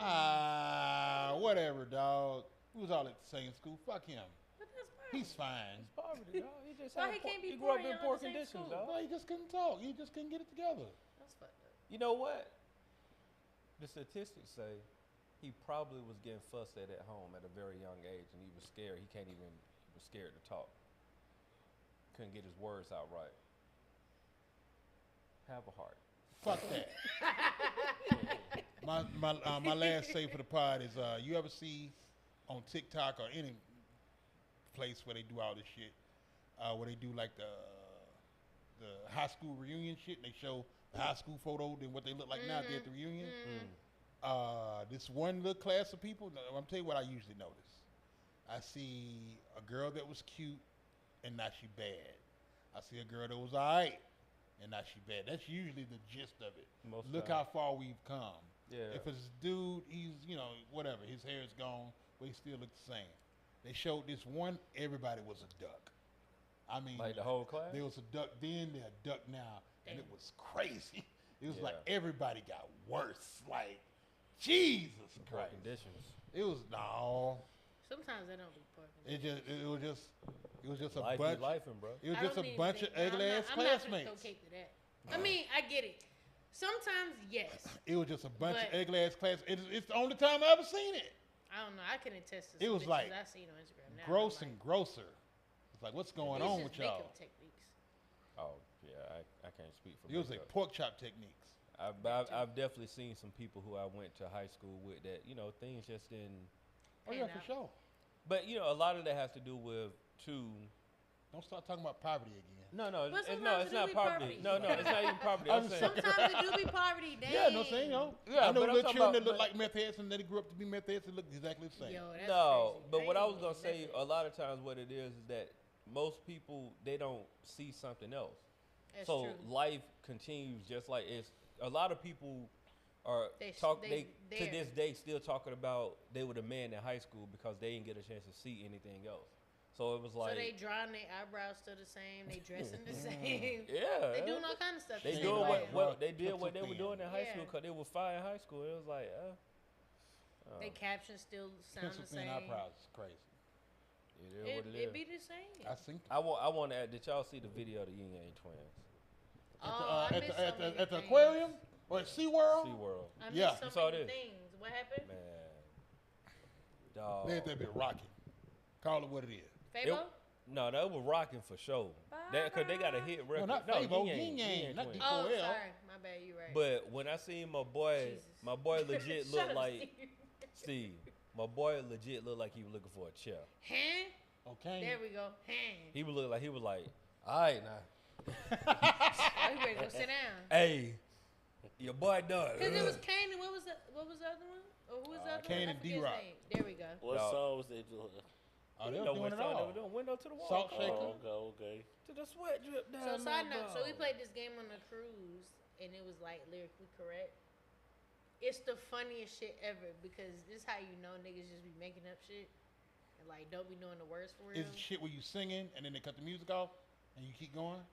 Whatever, dog. We was all at the same school. Fuck him. But that's fine. He's fine. It's poverty, dog. He just Why had he can't be he grew poor? up in Y'all poor in the same conditions, school. dog. No, he just couldn't talk. He just couldn't get it together. That's fucked up. You know what? The statistics say he probably was getting fussed at home at a very young age, and he was scared. He was scared to talk. Couldn't get his words out right. Have a heart. Fuck that. My last say for the pod is you ever see on TikTok or any place where they do all this shit, where they do like the high school reunion shit, and they show the high school photo and what they look like now at the reunion. This one little class of people, I'm telling you what I usually notice. I see a girl that was cute and now she bad. I see a girl that was alright and now she bad. That's usually the gist of it. Most Look times. how far we've come. Yeah. If it's a dude, he's, whatever. His hair is gone, but he still looks the same. They showed this one, everybody was a duck. I mean, Like the whole class? there was a duck then, they're a duck now, and it Damn. was crazy. It was like Yeah. everybody got worse. Like, Jesus Poor Christ. conditions. It was, no. Sometimes they don't be perfect. It was just a Life bunch. be lifing, bro. It was I just don't a even bunch of think- no, ugly ass I'm not finna classmates. throw cake to that. I mean, I get it. Sometimes, yes. It was just a bunch of But- ugly ass classmates. It's the only time I ever seen it. I don't know. I can attest to It some was bitches like I seen on Instagram now. Gross I'm and grosser. It's like, what's going it's on just with y'all? makeup techniques. Oh, yeah, I can't speak for It was like makeup. pork chop techniques. I've definitely seen some people who I went to high school with that, things just didn't. Oh yeah, Pan for out. sure. But, a lot of that has to do with, too. Don't start talking about poverty again. No, What's it's sometimes it's it not do be poverty. poverty? No, it's not even poverty. I'm I'm saying. Sometimes it do be poverty. Dang. Yeah, no saying, Yeah, I know but I'm little talking children that about- look like meth heads and they grew up to be meth heads and look exactly the same. Yo, that's No, crazy. but what I was Dang, gonna say, that's- a lot of times what it is that most people they don't see something else. That's So true. life continues just like it's. A lot of people are They to there. this day still talking about they were the man in high school because they didn't get a chance to see anything else. So it was like So they drawing their eyebrows still the same. They dressing the same. yeah, They doing all kind of stuff. They the doing same way. what they did Put what they some were thin. doing in high school Yeah. because they were fine in high school. It was like They captions still sound Pencil the thin same. eyebrows is crazy. it is what it is. It be the same. I think I want to add. Did y'all see the video of the Yin Yang twins? Oh, I missed so many at the things. aquarium or at SeaWorld. SeaWorld. I Yeah. missed You so saw many this? things. What happened? Man. Dog. They had that bit rocking. Call it what it is. Fabo? No, that was rocking for sure. Because they got a hit record. not Fabo, Yin Yang not twins. D- Oh, 4L. sorry. My bad. You right. But when I seen my boy, Jesus. my boy legit Shut looked up, like Steve. Steve. My boy legit looked like he was looking for a chair. Hand? Okay. There we go. Hand. He would look like all right now. Oh, you ready to go sit down? Hey, your boy done. Because it was Kane and what was the other one? Or who was the other Kane one? and I forget his D-Rock. name. There we go. What No. song was they doing? Oh, they You were know doing what it song they all. were doing? Window to the wall. Salt shaker. Oh, okay. To the sweat drip down. So side my note, so we balls. played this game on the cruise and it was like lyrically correct. It's the funniest shit ever because this how you know niggas just be making up shit and like don't be knowing the words for real. Is it shit where you singing and then they cut the music off and you keep going?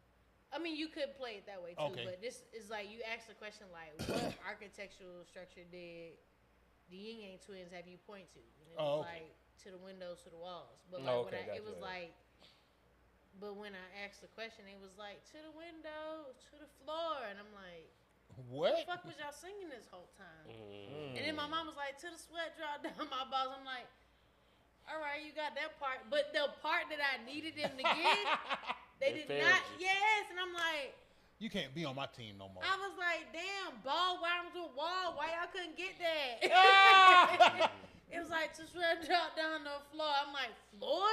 I mean, you could play it that way too, Okay. but this is like you ask the question like, what architectural structure did the Yin Yang twins have you point to? And it was okay. like to the windows, to the walls. But Oh, like okay, it was gotcha. like, but when I asked the question, it was like to the window, to the floor, and I'm like, What? fuck was y'all singing this whole time? Mm. And then my mom was like, to the sweat drop down my balls. I'm like, all right, you got that part. But the part that I needed them to get, they They did failed not. you. Yes. And I'm like, You can't be on my team no more. I was like, damn, ball wound to a wall. Why y'all couldn't get that? It was like, to sweat drop down the floor. I'm like, floor?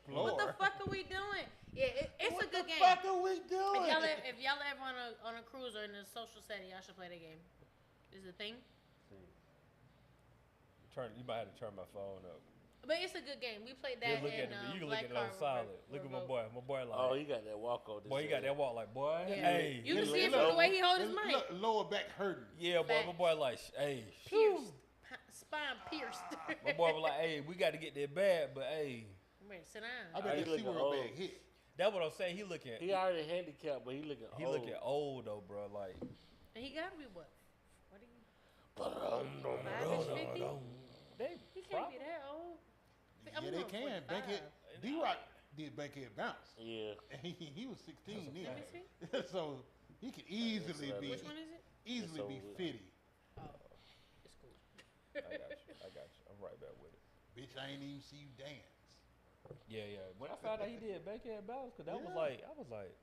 What the Floor? fuck are we doing? Yeah, it's what a good the game. fuck are we doing? If y'all ever on a cruise or in a social setting, y'all should play the game. It's a thing. You might have to turn my phone up. But it's a good game. We played You that look in at it. You can look Black at it on Card solid. Revoke. Look at my boy. My boy like. Oh, he got that walk on. boy, he got that walk like boy. Yeah. Hey. You can Look, see it look, from the way he hold his Look, mic. lower back hurting. Yeah, boy. My Facts. boy like, hey. Pierced. Spine pierced. My boy was like, hey, we got to get that bad, but hey, I'm ready to sit I down. bet he that looking SeaWorld old. bag hit. that's what I'm saying. He looking. He already handicapped, but he looking He old. looking old though, bro. Like. And he got to be what? What do you? Ba-dum-dum-dum. 5-ish, 50? They He can't be that old. I'm Yeah, they going can. 45. Bankhead. D-Rock did Bankhead bounce. Yeah. And he was 16 then. Let me see. So he could easily It's be Which one is it? easily be over. 50. Oh, it's cool. I got you. I'm right back with it. Bitch, I ain't even see you dance. Yeah. When I found out he did backhand bounce, cause that was Yeah. like, I was like,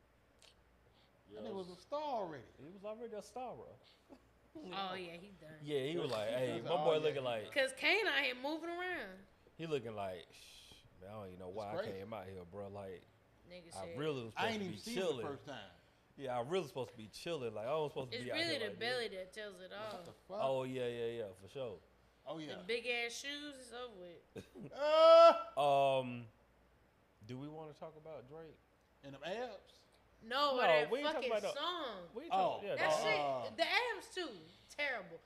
And it was a star already. he was already a star, bro. Oh, yeah, he done. Yeah, he was like, hey, He was my like, boy oh, yeah, looking like, Because Kane out here moving around. he looking like, man, I don't even know why I crazy. came out here, bro. Like, Nigga I said. really was I supposed ain't to even be seen it the chilling. first time. Yeah, I really supposed to be chilling. Like, I was supposed to It's be out really here the like belly that tells it all. What the fuck? Oh yeah, for sure. Oh yeah. The big ass shoes is over with. Do we want to talk about Drake? And them abs. No, No, that we ain't talking fucking about the- song. We Oh, yeah, That dog. shit, the abs too, terrible.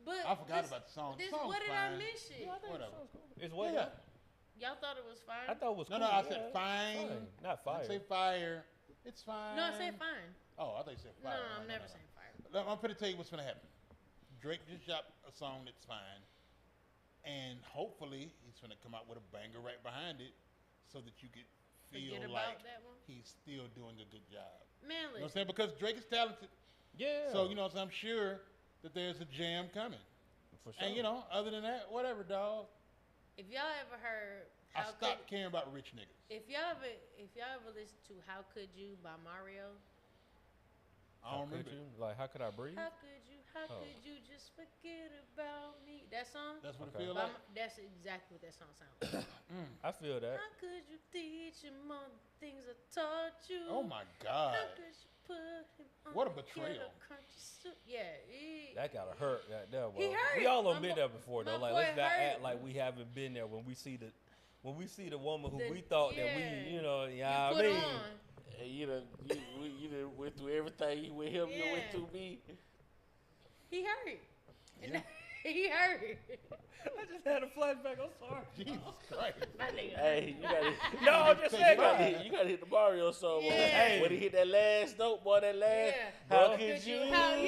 But I forgot about the song. This, The song's what did fine. I mention? Yeah, I think Whatever. it sounds cool. It's what? Yeah. Y'all thought it was fine? I thought it was No, cool. no, I yeah. said fine. Not I fire. didn't say fire. It's fine. No, I said fine. Oh, I thought you said No, fire. I'm never saying fire. Look, I'm going to tell you what's going to happen. Drake just dropped a song that's fine. And hopefully, he's going to come out with a banger right behind it so that you could feel Forget like about that one? he's still doing a good job. Man, You know what I'm listen. saying? Because Drake is talented. Yeah. So, you know, so I'm sure that there's a jam coming. For sure. And, you know, other than that, whatever, dog. If y'all ever heard I How stopped Could, caring about rich niggas. if y'all ever listen to How Could You by Mario, I don't remember. Like, how could I breathe? how could you just forget about me? That song? That's what Okay. it feel By like? that's exactly what that song sounds like. I feel that. How could you teach him all the things I taught you? Oh, my God. How could you put him on What a the betrayal. ghetto country suit? Yeah, That gotta hurt. Goddamn, He hurt. We all My done been boy- there before though. my Like, let's boy not hurt. act like we haven't been there when we see the woman who The- we thought that yeah. we, you know, you yeah, I put mean, on. And you done went through everything you with him. You went Yeah. through me. He hurt. And Yeah. he hurt. I just had a flashback. I'm sorry. Jesus Christ. My nigga. Hey, you gotta. No, I'm just saying. You gotta hit the Mario song. Yeah. Hey, when he hit that last note, boy, that last. Yeah. How Bro. could you? How could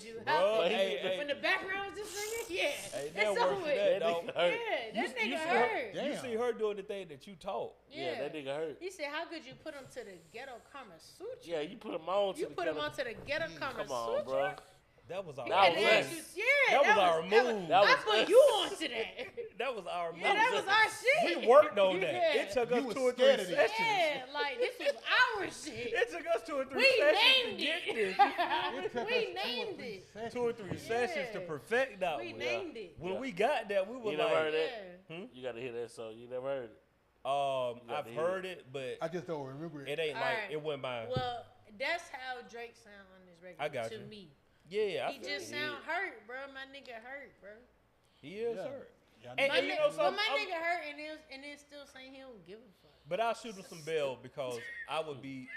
you? How Bro, could you? hey, When the background was just singing, yeah. Hey, That's that over works with. for that, That dog. nigga hurt. Yeah, that You nigga see hurt. Damn. You see her doing the thing that you taught. Yeah, that nigga hurt. He said, "How could you put him to the ghetto Kama Sutra? Yeah, you put him on. You to put the him onto the ghetto Kama Come on, Sutra." bro. That was our That And was then us. yeah, That was our move. That I was put us. you onto that. That was our Yeah, that was our shit. We worked on that. Yeah. It took You us was 2 or 3 scared of this. sessions. Yeah, like this was our shit. It took us 2 or 3 We sessions named to get it. this. It took us We 2 or named 3 it. sessions. 2 or 3 sessions to Yeah. perfect that We one. named it. When Yeah. we got that, we were You never heard like, that? Yeah. You gotta hear that song. You never heard it. I've gotta hear heard it, but I just don't remember it. it ain't like Alright. it went by. Well, that's how Drake sound on this record I got to you. me. Yeah, I He feel just it. sound hurt, bro. My nigga hurt, bro. He is Yeah. hurt. Yeah, And- My you know nigga, but something? my I'm- nigga hurt and then still saying he don't give a fuck. But I'll shoot him some bail because I would be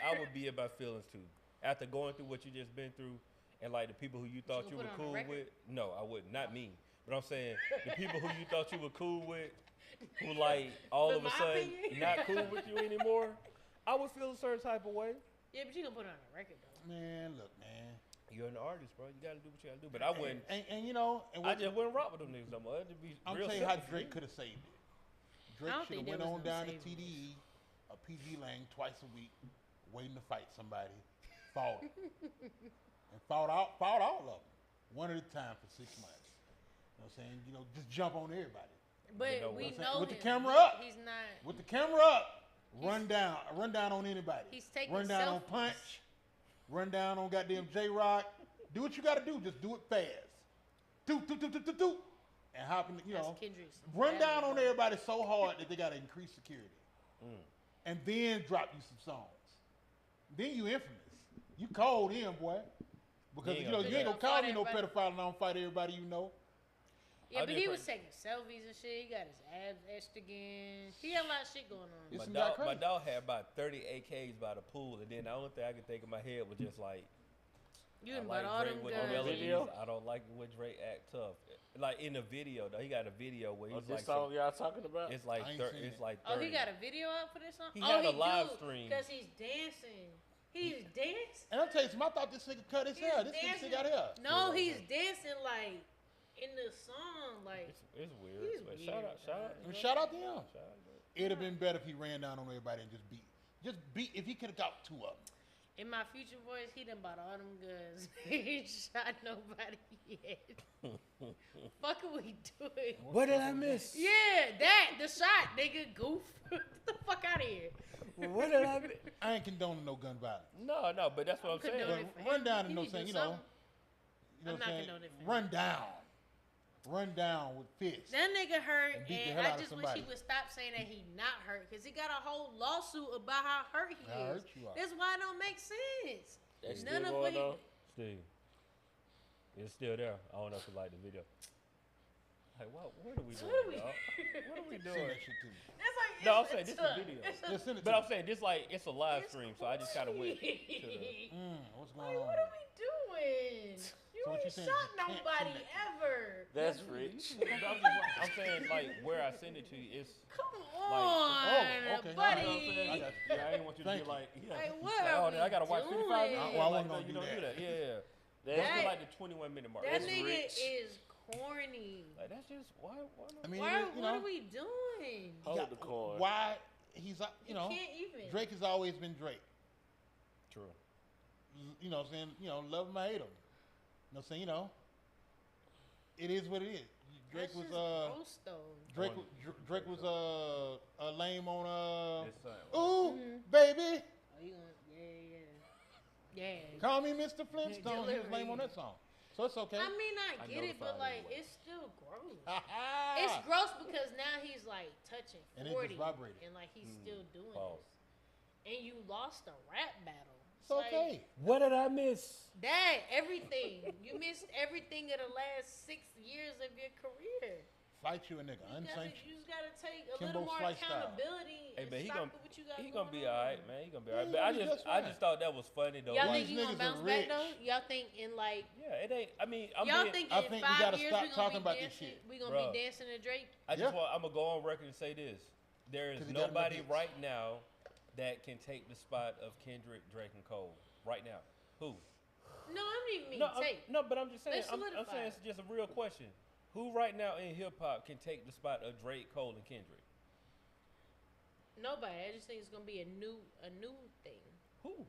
in my feelings too. After going through what you just been through and like the people who you thought gonna you put were it on the cool record? with. No, I wouldn't. Not me. But I'm saying the people who you thought you were cool with, who like all But of a my sudden opinion- not cool with you anymore, I would feel a certain type of way. Yeah, but you gonna put it on the record though. Man, look, man. You're an artist, bro. You gotta do what you gotta do. But I wouldn't. And you know, and I what, just wouldn't rock with them niggas no more. It'd be I'm real telling you how simple for Drake me. could have saved it. Drake don't should have think went there was on no down to saving TDE, a PG Lang twice a week, waiting to fight somebody, fought, and fought all of them, one at a time for 6 months. You know what I'm saying? You know, just jump on everybody. But You know we what I'm know saying? With the him. camera up. He's not. With the camera up, run down on anybody. He's taking run down on selfies. Punch, run down on goddamn J-Rock. Do what you got to do. Just do it fast. Do, and hop in. You That's know, Kendrick's run bad, down on bro. everybody so hard that they got to increase security, and then drop you some songs. Then you infamous. You cold in, boy, because You ain't you know gonna you do ain't that. gonna call me Don't no fight pedophile and I don't fight everybody you know. Yeah, I but did he was pray- taking selfies and shit. He got his abs etched again. He had a lot of shit going on. It's My some dog, guy my crazy. dog had about 30 AKs by the pool, and then the only thing I could think in my head was just like, You I done like bought all Drake them with guns. the melodies. Video? I don't like it when Drake act tough. Like in the video though, he got a video where Oh, he's this like, song y'all talking about? it's like I ain't seen it's it. like 30. Oh, he got a video out for this song? He oh, had he a live stream. Because he's dancing. He's dancing? And I'm telling you, something, I thought this nigga cut his hair. This nigga still got hair. No, he's dancing like in the song. Like, It's weird. He's but weird, shout out, And shout out to him. shout out. It'd have been better if he ran down on everybody and just beat. If he could have got 2 of them. in my future voice, he done bought all them guns. He ain't shot nobody yet. Fuck are we doing? What did I miss? Yeah, the shot, nigga, goof. Get the fuck out of here. What did I miss? I ain't condoning no gun violence. No, but that's what I'm saying. Condone But it for run him. down He and no need to saying, do you know, something. what I'm not I'm saying? condoning it for him. Run down with fists. That nigga hurt, And beat the and hell I out of just wish he somebody. would stop saying that he not hurt, because he got a whole lawsuit about how hurt he How is. hurt you are. That's why it don't make sense. That's None still of what going he on? Steve, it's still there. I don't know if you like the video. Hey, what are we doing, What are we- dog? What are we Send doing? that shit to me. That's like No, I'm it's saying this is tough. video. It's a- Just send it But to I'm me. saying this like it's a live it's stream, so I just kind of went to the. crazy. What's Like, going on? what are we doing? You So what you saying shot you can't nobody send that. ever. That's rich. I'm saying like where I send it to you is. Come oh, on, okay. buddy. I Yeah, got I ain't want you to Thank be you. like, yeah. Like, what Like, are oh, I gotta watch we 55 doing? minutes. Well, I Like, wasn't no, gonna you do don't do that. that. Yeah. That's That's That- like the 21-minute mark. That That's nigga rich. is corny. Like that's just why not? I mean, Why, you what know, are we doing? Hold yeah, the coin. why he's you You know can't even. Drake has always been Drake. True. You know what I'm saying? You know, love him or hate him. You know what I'm saying? You know, it is what it is. Drake That's was just gross, though. Drake was a lame on It's something. ooh Mhm. baby, Oh, you gonna, yeah. call me Mr. Flintstone. He was lame on Delivery. that song, so it's okay. I mean, I I get it, but notified like, anyway. it's still gross. It's gross because now he's like touching And it 40 just vibrated. and like he's still doing Pause. this. And you lost a rap battle. It's okay. What did I miss? Dad, everything. You missed everything of the last 6 years of your career. Fight you a nigga, You unsanctioned. just gotta take a Kimbo little more Slice style. accountability Hey, and but he stop gonna with what you got he going gonna be on. alright, man. He gonna be Yeah, alright. he But gonna be just I fine. just thought that was funny though. Y'all These think you gonna niggas bounce are back rich. though? Y'all think in like Yeah, it ain't. I mean, I'm y'all being, think I in think we 5 gotta years stop we gonna talking be about this dancing? shit. We gonna Bruh. be dancing to Drake? I just Yeah. want. I'm gonna go on record and say this: there is 'Cause he got enough nobody hits. right now that can take the spot of Kendrick, Drake, and Cole. Right now, who? No, I don't even mean No, take. no, but I'm just saying. Let's I'm solidify saying it. it's just a real question. Who right now in hip hop can take the spot of Drake, Cole, and Kendrick? Nobody. I just think it's gonna be a new thing. Who?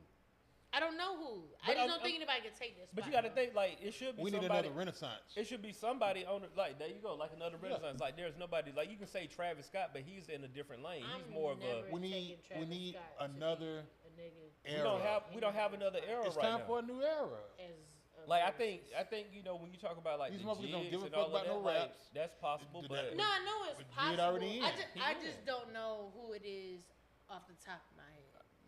I don't know who. I But just don't think anybody can take this. But you got to think like it should be We need somebody. another Renaissance. It should be somebody on the, like there you go, like another Renaissance. Like there's nobody like you can say Travis Scott, but he's in a different lane. He's more of a. We need another a nigga era. We don't have another era It's right time now. for a new era. as a Like I lyricist. think you know when you talk about like These the motherfuckers don't jigs give a and fuck all of about that, no like, raps. that's possible, Did but that- No, I know it's But Jid possible. already in. I He just in. don't know who it is off the top of my head.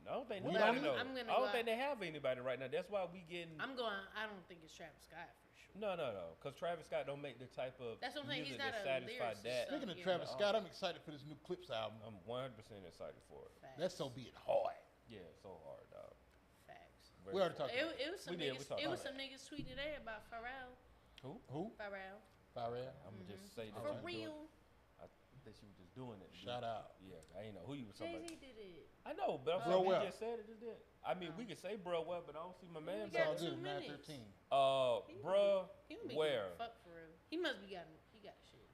I don't think We nobody don't- knows. I'm gonna I don't go think they have anybody right now. That's why we getting I don't think it's Travis Scott for sure. no, because Travis Scott don't make the type of That's what I'm saying, music he's not that a satisfy lyricist, that. so- Speaking of Yeah. Travis Scott, I'm excited for this new Clips album. I'm 100% excited for it. Facts. That's so be it hard. Yeah, it's so hard, dog. Facts. Very We already hard. talked about It was some We did, we niggas. talked It was about some niggas tweeting today about Pharrell. who? Pharrell. Pharrell. I'm gonna just say that For you was doing- real. I that she was just doing it. Shout out. Yeah, I ain't know who you was talking Jay about. Z did it. I know, but I'm Bro saying Well. he just said it. Just did. I mean, we could say bro well, but I don't see my man. It's We got all Bro. 2 good. minutes. 9:13. Bruh, He don't be where? giving a fuck for real. He must be got shit.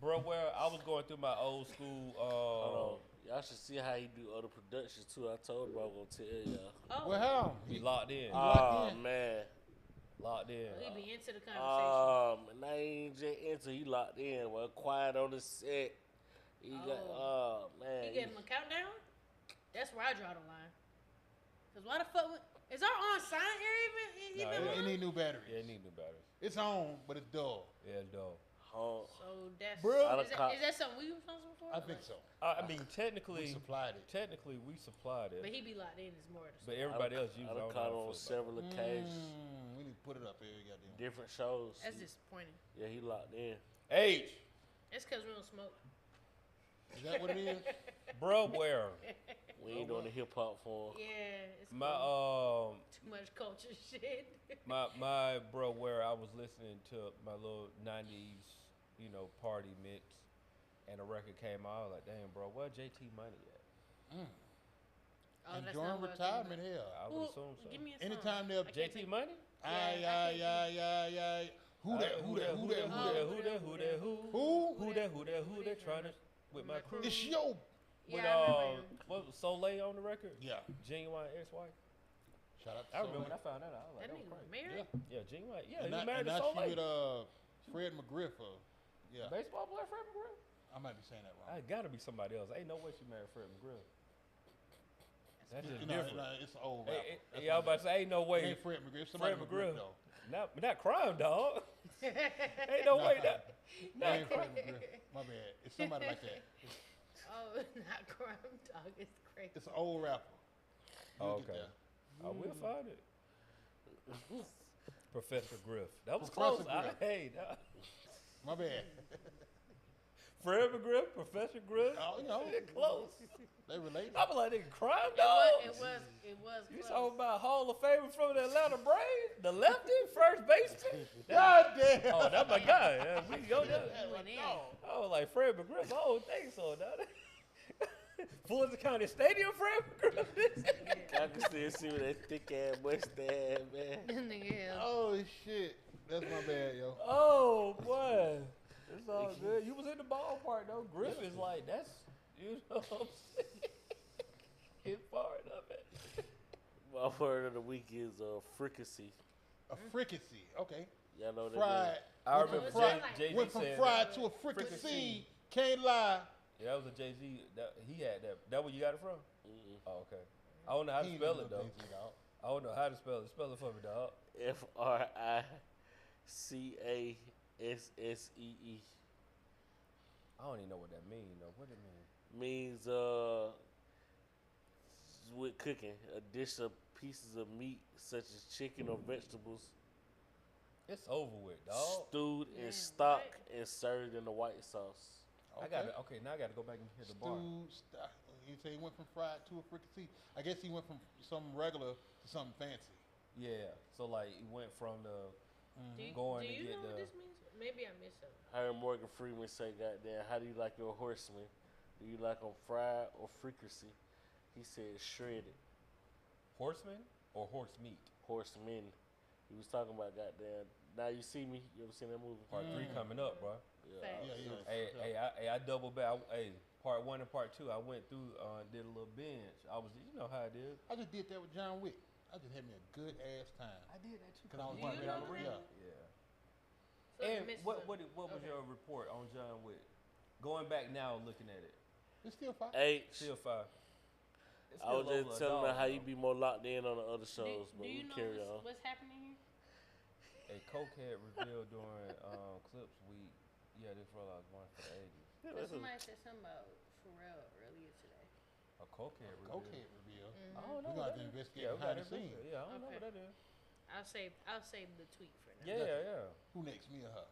Bruh, where? I was going through my old school. Hold on. Y'all should see how he do other productions too. I told him I was gonna tell y'all. Oh, Well, how? He locked in. locked Oh in. man. Locked in. he be into the conversation. And I ain't just into. He locked in. Well, quiet on the set. He got. Oh man. He gave him a countdown. That's where I draw the line. Cause why the fuck? Is our on sign here even Nah, on? It need new batteries. Yeah, it need new batteries. It's on, but it's dull. Yeah, dog. Oh, So that's Bruh. is that something we responsible for? I think so. I mean, We technically, supplied it. we supplied But it, he be locked in is more. but everybody else uses I it. done caught on several occasions, We need to put it up here. Goddamn. different shows. That's disappointing. Yeah, he locked in. H, It's cause we don't smoke. Is that what it is? bruh, where? We ain't doing the hip hop for him. Yeah, it's My cool. Too much culture shit. my bro, where I was listening to my little '90s, party mix, and a record came out. I was like, damn, bro, where JT Money at? Oh, that's Enjoying not what I was thinking retirement here. I about. would Well, assume so. give me a song. Anytime they're I can't JT think- Money? Aye. Who that? Who that trying to with my crew? It's yo. With Yeah, I remember him. what was Soleil on the record? Yeah. Genuine ex-wife. Shout out to I remember when I Soleil. found that out. I was That like, nigga that was was crazy. married. Yeah, Genuine. Yeah, And he married now to she Soleil. with Fred McGriff. Yeah. Baseball player Fred McGriff. I might be saying that wrong. I gotta be somebody else. Ain't no way she married Fred McGriff. That's just You know, different. it's an old rapper. That's Yeah, I was my about to say, ain't no bad. way. It ain't Fred McGriff. Somebody Fred McGriff, McGriff. though. Not crime, dog. Ain't no way that. That ain't Fred McGriff. My bad. It's somebody like that. Oh, not crime dog. It's crazy. It's an old rapper. Oh, You'll get okay. there. I will find it. Professor Griff. That was Professor close. Griff. Hey, dog. My bad. Forever Griff, Professor Griff. Oh, you know, Close. they related. I be like, nigga, crime It dogs. was You close. talking about Hall of Famer from the Atlanta Braves? The lefty, first baseman? God damn. Oh, that's my guy. Yeah, we can go there. You went in. I was like, Fred McGriff. I don't think so, dog. Fulton County Stadium, Fred McGriff. I can still see with that thick ass mustache, man. Nigga, Oh shit, that's my bad, yo. Oh, boy. It's all good. You was in the ballpark, though. Griff is like, that's, you know what I'm saying? Get fired up at. My word of the week is fricassee. A fricassee, okay. Y'all know that. Fried. I went remember from fried, Jay-Z went from saying fried that. to a fricassee. Can't lie. Yeah, that was a Jay-Z. He had that. That where you got it from? Mm-mm. Oh, okay. I don't know how to He ain't spell no it, though. Jay-Z, dog. I don't know how to spell it. Spell it for me, dog. FRICASSEE. I don't even know what that means, though. What it mean? Means with cooking, a dish of pieces of meat such as chicken or vegetables, It's over with, dog. stewed in Man, stock what? and served in a white sauce. I got to Okay, now I got to go back and hit the bar. You say he went from fried to a fricassee. I guess he went from something regular to something fancy. Yeah. So like, he went from the do going to you get know what the. this means? Maybe I missed something. I heard Morgan Freeman say, "Goddamn, how do you like your horsemen? Do you like them fried or fricassee?" He said shredded. Horseman or horse meat? Horsemen. He was talking about goddamn. Now you see me. You ever seen that movie? Part 3 coming up, bro. Facts. Yeah. Hey, I double back. Hey, part 1 and part 2, I went through, did a little binge. I was, you know how it is. I just did that with John Wick. I just had me a good ass time. I did that too. Cause I was Do you running know down the the ring. ring? Yeah. So And you missed what something. was Okay. your report on John Wick? Going back now, looking at it, It's still fine. still fire. It's I was still just over a telling her dog, how you though. be more locked in on the other shows, but do we you know carry on. what's happening here? A cokehead revealed during Clips Week. Yeah, this brother I was born for the 80s. Yeah, Because that's a- somebody said something about Pharrell earlier today. A cokehead revealed. Okay, reveal. I don't We know. gonna what have to that is. investigate Yeah, we behind gotta the scenes. investigate. Yeah, I don't know Okay. what that is. I'll save the tweet for now. Yeah. Who next, me or her?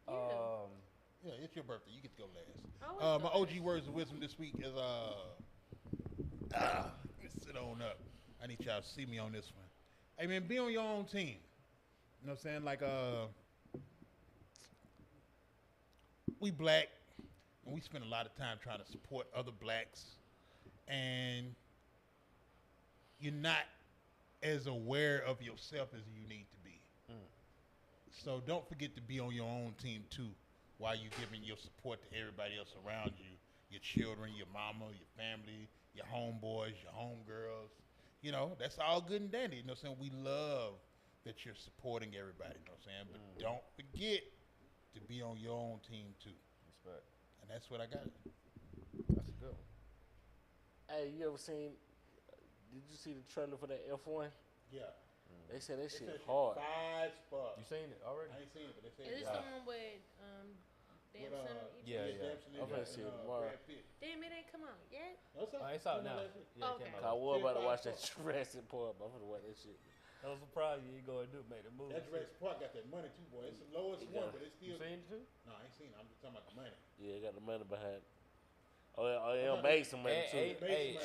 Yeah. Yeah, it's your birthday. You get to go last. Always My go OG words of wisdom this week is sit on up. I need y'all to see me on this one. Hey man, be on your own team. You know what I'm saying? Like we black and we spend a lot of time trying to support other blacks, and you're not as aware of yourself as you need to be. So don't forget to be on your own team too, while you're giving your support to everybody else around you, your children, your mama, your family, your homeboys, your homegirls. You know, that's all good and dandy. You know what I'm saying? We love that you're supporting everybody, you know what I'm saying? But don't forget to be on your own team too. Respect. And that's what I got. That's a good one. Hey, you ever seen? Did you see the trailer for that F1? Yeah. They said that shit hard. Five spots. You seen it already? I ain't seen it, but they said Is this it's the hard. one with Damson? Yeah. I'm gonna see it tomorrow. Damn, it ain't come out yet. What's up? It's out now. Yeah, Okay. it came I out. was about to watch that Jurassic Park, but I'm gonna watch that shit. That was surprised you ain't gonna do make the movie. That Jurassic Park got that money too, boy. It's the lowest Yeah. one, but it's You still. seen it too? No, I ain't seen it. I'm just talking about the money. Yeah, got the money behind. Oh, it made some money too.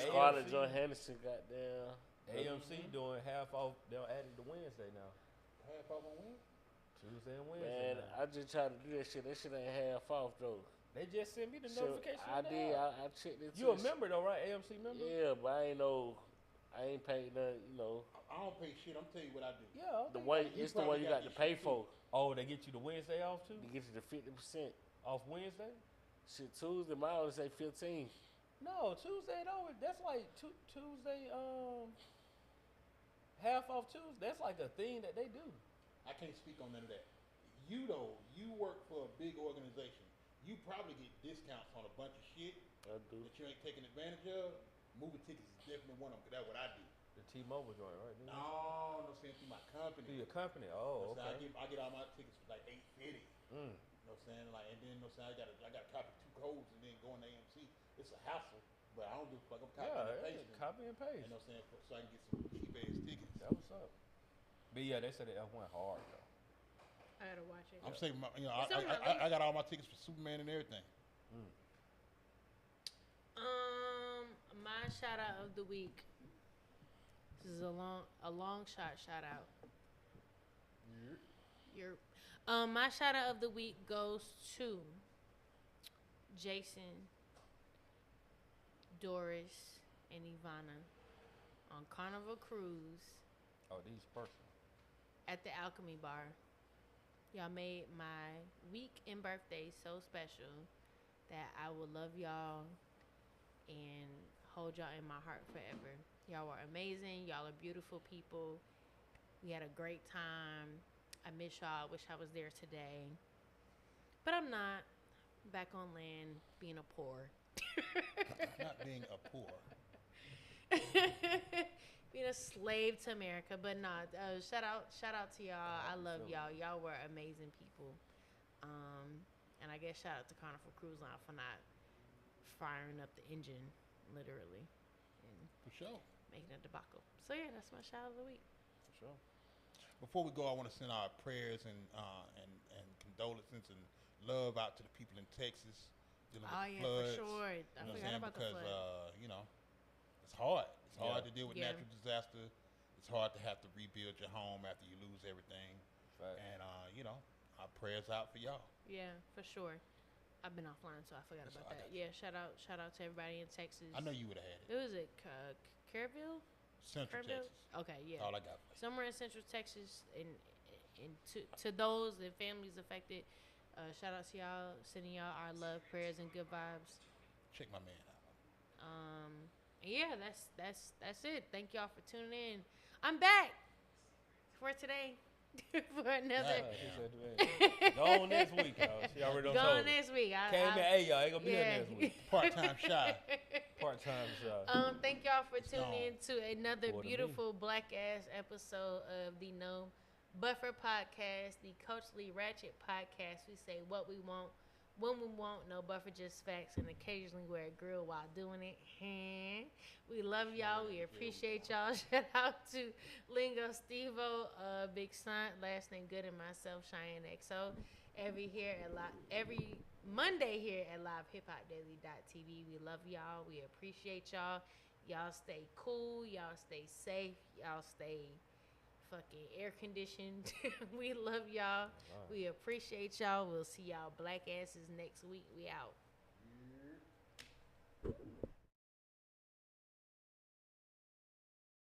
Scarlett Johansson, goddamn. AMC doing half off. They'll add it to Wednesday now. Half off on win? Tuesday and Wednesday. Man, now. I just tried to do that shit. That shit ain't half off though. They just sent me the So, notification. I on the did. app. I checked it. You a too. member though, right? AMC member? Yeah, but I ain't know. I ain't paid nothing. You know, I don't pay shit. I'm telling you what I do. Yeah. the okay. way You it's the one probably you got got to this pay shit, for. Oh, they get you the Wednesday off too? To get you to 50%. Off Wednesday? Shit, Tuesday, mine only say 15. No, Tuesday though. That's like Tuesday. Half off Tuesday. That's like a thing that they do. I can't speak on none of that. You though, you work for a big organization. You probably get discounts on a bunch of shit I do. that you ain't taking advantage of. Movie tickets is definitely one of them. 'Cause that's what I do. The T-Mobile joint, right? Dude? No, saying through my company. Through your company. Oh, So okay. I get all my tickets for like $8.50. Mm. You know what I'm saying? Like, and then you know what I'm saying? I got to copy 2 codes and then go on the AMC. It's a hassle, but I don't do fuck. I'm copying and Yeah, pasting. copy and paste. You know what I'm saying? So I can get some cheap ass tickets. That was up. But yeah, they said that went hard though. I I gotta watch it. I'm saving my. It's on my I got all my tickets for Superman and everything. My shout out of the week. This is a long shot shout out. My shout out of the week goes to Jason, Doris, and Ivana on Carnival Cruise Oh, these person. at the Alchemy Bar. Y'all made my week and birthday so special that I will love y'all and hold y'all in my heart forever. Y'all were amazing. Y'all are beautiful people. We had a great time. I miss y'all. I wish I was there today. But I'm not. Back on land, being a poor. Not being a poor. Being a slave to America. But nah, shout out to y'all. I love y'all. Y'all were amazing people. And I guess shout out to Carnival Cruise Line for not firing up the engine, literally. And For sure. making a debacle. So yeah, that's my shout out of the week. For sure. Before we go, I want to send our prayers and condolences and love out to the people in Texas dealing with the floods. For sure. I You know what I'm forgot saying? about Because the flood. it's hard. It's hard to deal with Yeah. natural disaster. It's hard to have to rebuild your home after you lose everything. Fact. And our prayers out for y'all. Yeah, for sure. I've been offline, so I forgot That's about all I that. got. Yeah, shout out to everybody in Texas. I know you would have had it. It was at Kerrville? Central Kerrville? Texas. Okay, yeah. That's all I got for you. Somewhere in Central Texas, and to those and families affected, shout out to y'all, sending y'all our love, prayers, and good vibes. Check my man out. Yeah, that's it. Thank y'all for tuning in. I'm back for today for another. Yeah, she said to me, go on next week, y'all. She already done Go told on me. next week. Came in, hey, y'all, ain't gonna be here yeah. next week. Part-time shy. Part-time job. Thank y'all for It's tuning gone. in to another More than me. beautiful black ass episode of the No Buffer Podcast, the Culturally Ratchet Podcast. We say what we want, when we want, no buffer, just facts, and occasionally wear a grill while doing it. We love y'all. We appreciate y'all. Shout out to Lingo Stevo, Big Son, last name Good, and myself, Cheyenne XO. Every Monday here at LiveHipHopDaily.tv. We love y'all. We appreciate y'all. Y'all stay cool. Y'all stay safe. Y'all stay fucking air conditioned. We love y'all. We appreciate y'all. We'll see y'all black asses next week. We out.